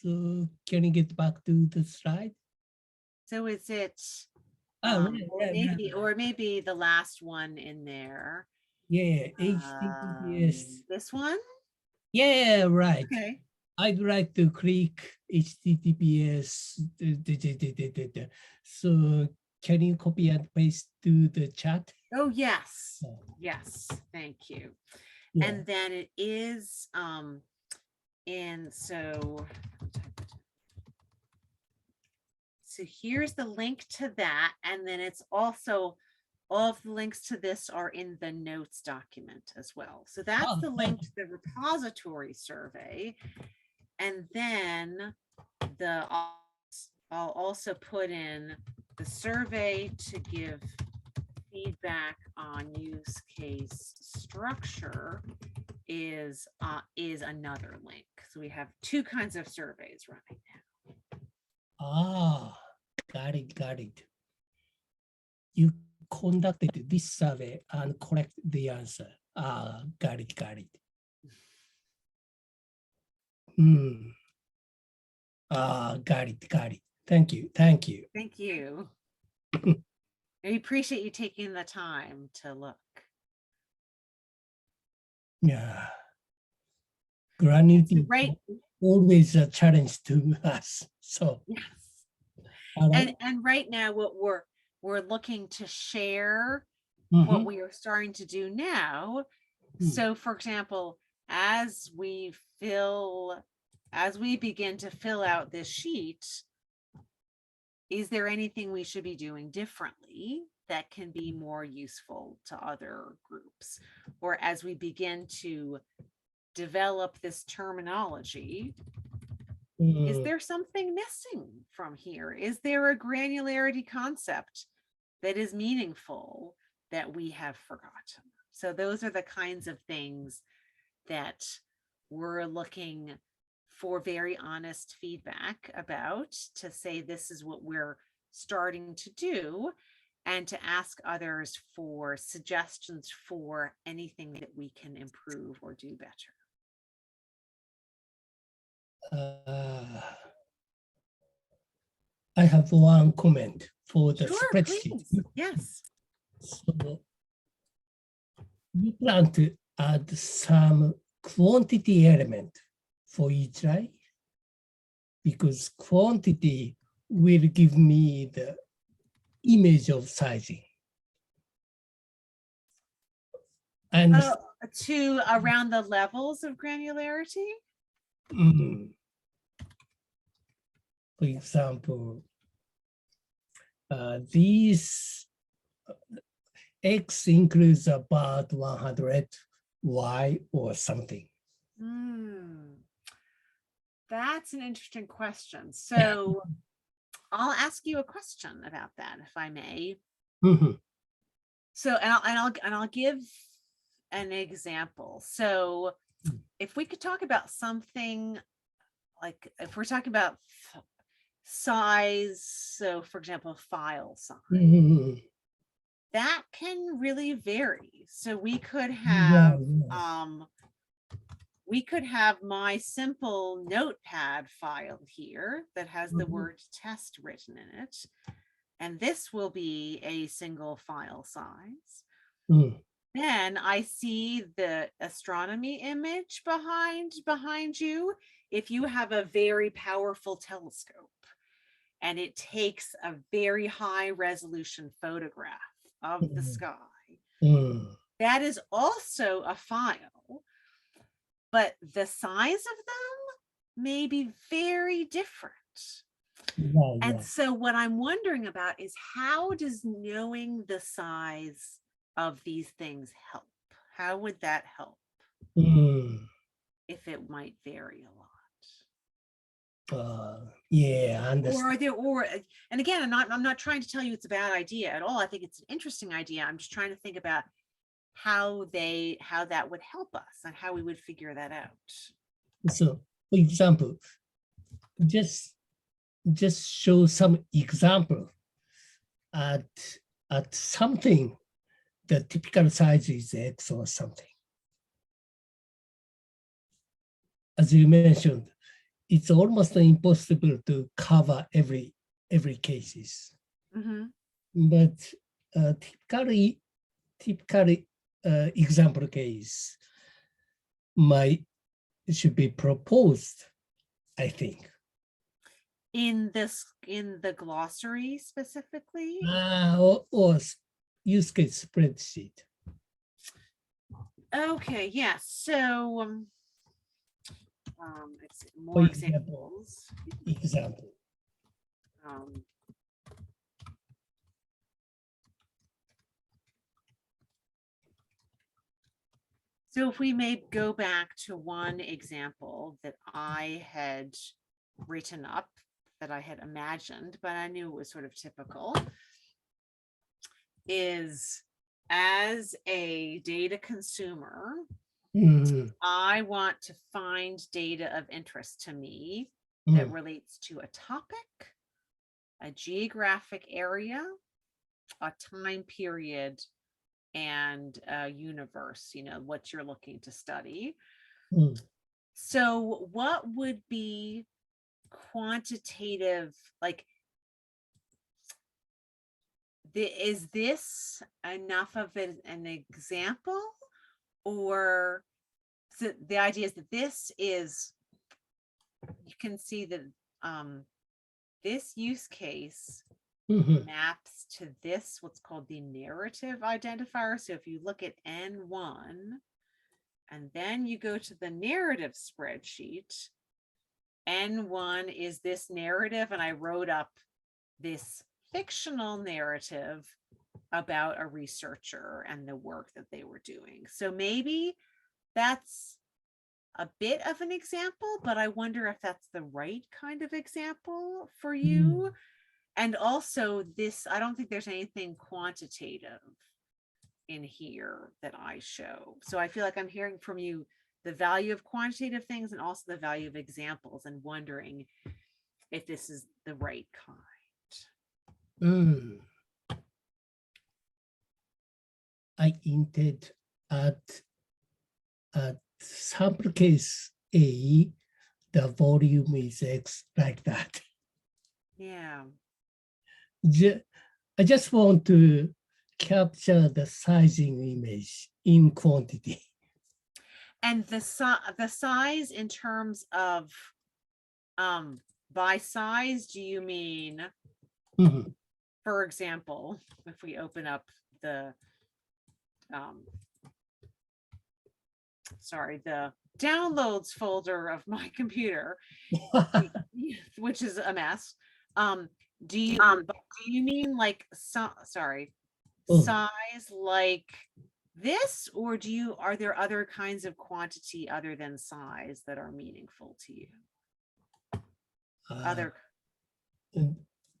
So can you get back to the slide? So is it, or maybe the last one in there? Yeah, HTTPS. This one? Yeah, right. Okay. I'd like to click HTTPS. So can you copy and paste to the chat? Oh, yes. Yes, thank you. Yeah. And then it is, so here's the link to that. And then it's also, all of the links to this are in the notes document as well. So that's the link to the repository survey. And then I'll also put in the survey to give feedback on use case structure is another link. So we have two kinds of surveys running now. Ah, got it. You conducted this survey and collect the answer. Ah, got it. Ah, got it. Thank you. Thank you. I appreciate you taking the time to look. Yeah. Granularity, right, always a challenge to us. So yes. right. And right now what we're looking to share what we are starting to do now. So for example, as we begin to fill out this sheet, is there anything we should be doing differently that can be more useful to other groups? Or as we begin to develop this terminology, is there something missing from here? Is there a granularity concept that is meaningful that we have forgotten? So those are the kinds of things that we're looking for very honest feedback about, to say this is what we're starting to do, and to ask others for suggestions for anything that we can improve or do better. I have one comment for the Sure, spreadsheet. please. Yes. So we plan to add some quantity element for each line, because quantity will give me the image of sizing. And To around the levels of granularity? For example, these X includes about 100 Y or something. That's an interesting question. So I'll ask you a question about that, if I may. So, and I'll give an example. So if we could talk about something like, if we're talking about size, so for example, file size, that can really vary. So we could have my simple notepad file here that has the word test written in it, and this will be a single file size. Then I see the astronomy image behind you. If you have a very powerful telescope and it takes a very high resolution photograph of the sky, that is also a file, but the size of them may be very different. And so what I'm wondering about is, how does knowing the size of these things help? How would that help? If it might vary a lot. Yeah, I understand. And again, I'm not trying to tell you it's a bad idea at all. I think it's an interesting idea. I'm just trying to think about how that would help us and how we would figure that out. So, for example, just show some example at something. The typical size is X or something. As you mentioned, it's almost impossible to cover every cases. But typically example case should be proposed, I think. In the glossary specifically? Or use case spreadsheet. Okay, yes. So more For examples. Example. So if we may go back to one example that I had written up, that I had imagined, but I knew it was sort of typical, is as a data consumer, I want to find data of interest to me that relates to a topic, a geographic area, a time period, and a universe, what you're looking to study. So what would be quantitative, like, is this enough of an example? Or so the idea is that this is, you can see that this use case maps to this, what's called the narrative identifier. So if you look at N1 and then you go to the narrative spreadsheet, N1 is this narrative, and I wrote up this fictional narrative about a researcher and the work that they were doing. So maybe that's a bit of an example, but I wonder if that's the right kind of example for you. And also this, I don't think there's anything quantitative in here that I show. So I feel like I'm hearing from you the value of quantitative things and also the value of examples, and wondering if this is the right kind. I intend at sample case A, the volume is X, like that. Yeah. I just want to capture the sizing image in quantity. And the size in terms of by size, do you mean, for example, if we open up the the downloads folder of my computer, which is a mess. Do you mean like size like this, or are there other kinds of quantity other than size that are meaningful to you?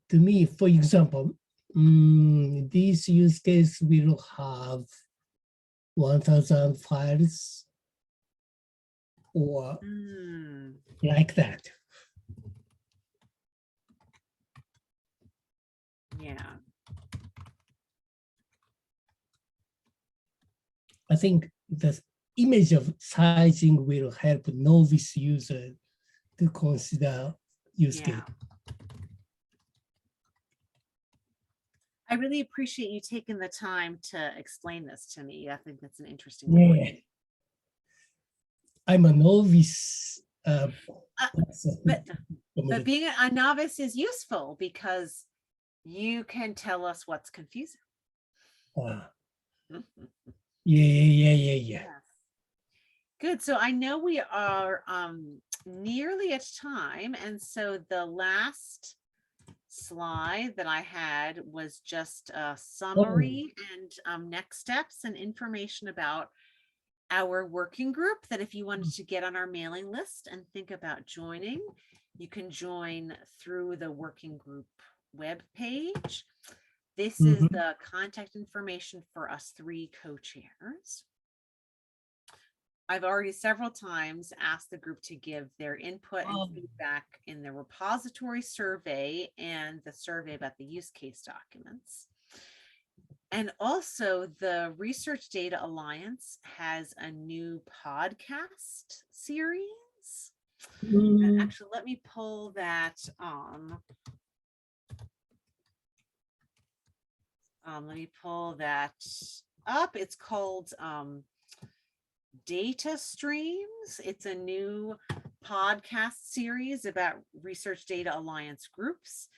To me, for example, this use case will have 1,000 files or like that. Yeah. I think the image of sizing will help novice user to consider use case. I really appreciate you taking the time to explain this to me. I think that's an interesting point. I'm a novice. But being a novice is useful because you can tell us what's confusing. Yeah. Good. So I know we are nearly at time. And so the last slide that I had was just a summary and next steps and information about our working group, that if you wanted to get on our mailing list and think about joining, you can join through the working group web page. This is the contact information for us 3 co-chairs. I've already several times asked the group to give their input and feedback in the repository survey and the survey about the use case documents. And also the Research Data Alliance has a new podcast series. And actually, let me pull that let me pull that up. It's called Data Streams. It's a new podcast series about Research Data Alliance groups.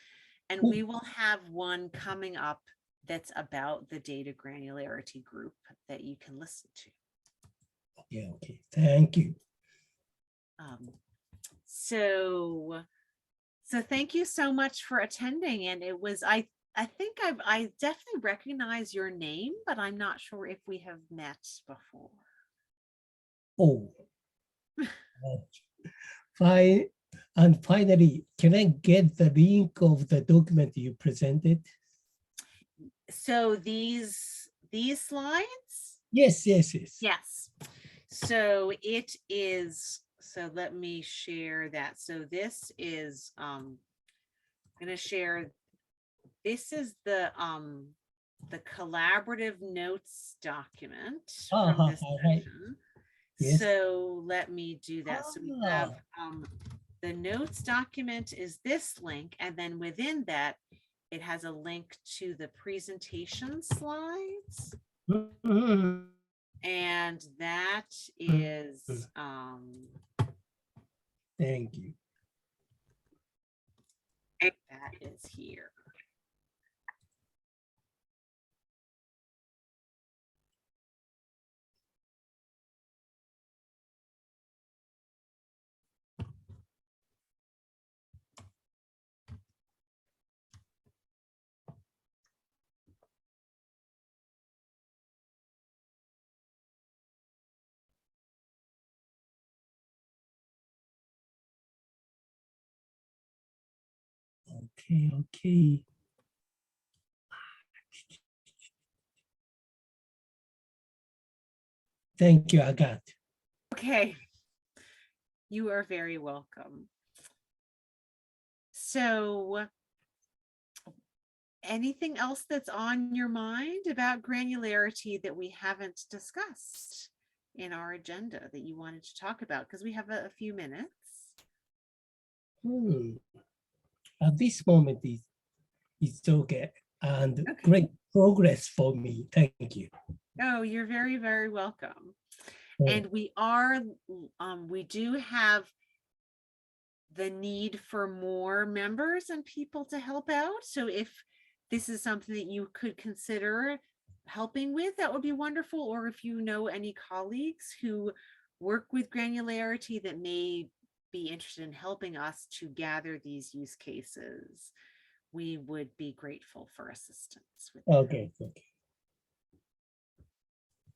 And we will have one coming up that's about the data granularity group that you can listen to. Okay. Thank you. So thank you so much for attending. And it was, I think I definitely recognize your name, but I'm not sure if we have met before. Fine. And finally, can I get the link of the document you presented? So these slides? Yes. Yes. So it is, so let me share that. So this is, I'm going to share, this is the collaborative notes document from this session. Yes. So let me do that. So we have the notes document is this link, and then within that, it has a link to the presentation slides. And that is thank you. That is here. Okay. Thank you, I got. Okay. You are very welcome. So anything else that's on your mind about granularity that we haven't discussed in our agenda that you wanted to talk about? Because we have a few minutes. At this moment, it's okay. And Okay. great progress for me. Thank you. Oh, you're very, very welcome. Yeah. And we do have the need for more members and people to help out. So if this is something that you could consider helping with, that would be wonderful. Or if you know any colleagues who work with granularity that may be interested in helping us to gather these use cases, we would be grateful for assistance with that. Okay.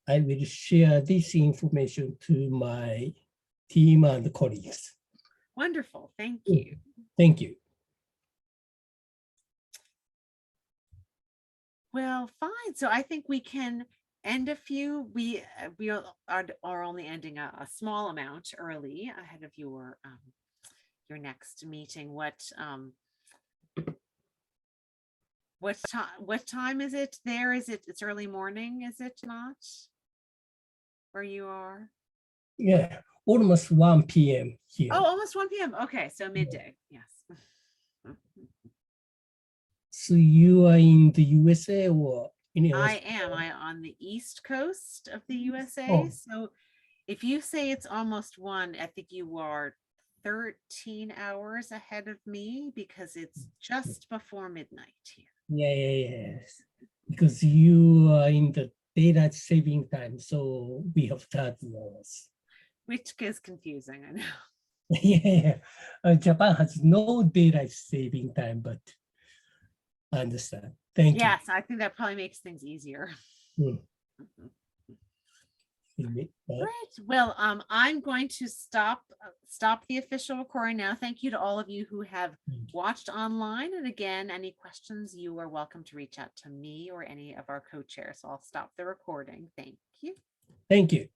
I will share this information to my team and colleagues. Wonderful. Thank you. Thank you. Well, fine. So I think we can end a few. We are only ending a small amount early ahead of your next meeting. What time is it there? It's early morning, is it not? Where you are? Yeah, almost 1 p.m. here. Oh, almost 1 p.m. Okay, so midday. Yes. So you are in the USA or in I Australia? am. On the East Coast of the USA. Oh. So if you say it's almost 1, I think you are 13 hours ahead of me because it's just before midnight here. Yes. Because you are in the daylight saving time, so we have 30 hours. Which is confusing, I know. Yeah, Japan has no daylight saving time, but I understand. Thank Yes, I think that probably makes things easier. you. Great. Well, I'm going to stop the official recording now. Thank you to all of you who have watched online. And again, any questions, you are welcome to reach out to me or any of our co-chairs. So I'll stop the recording. Thank you. Thank you.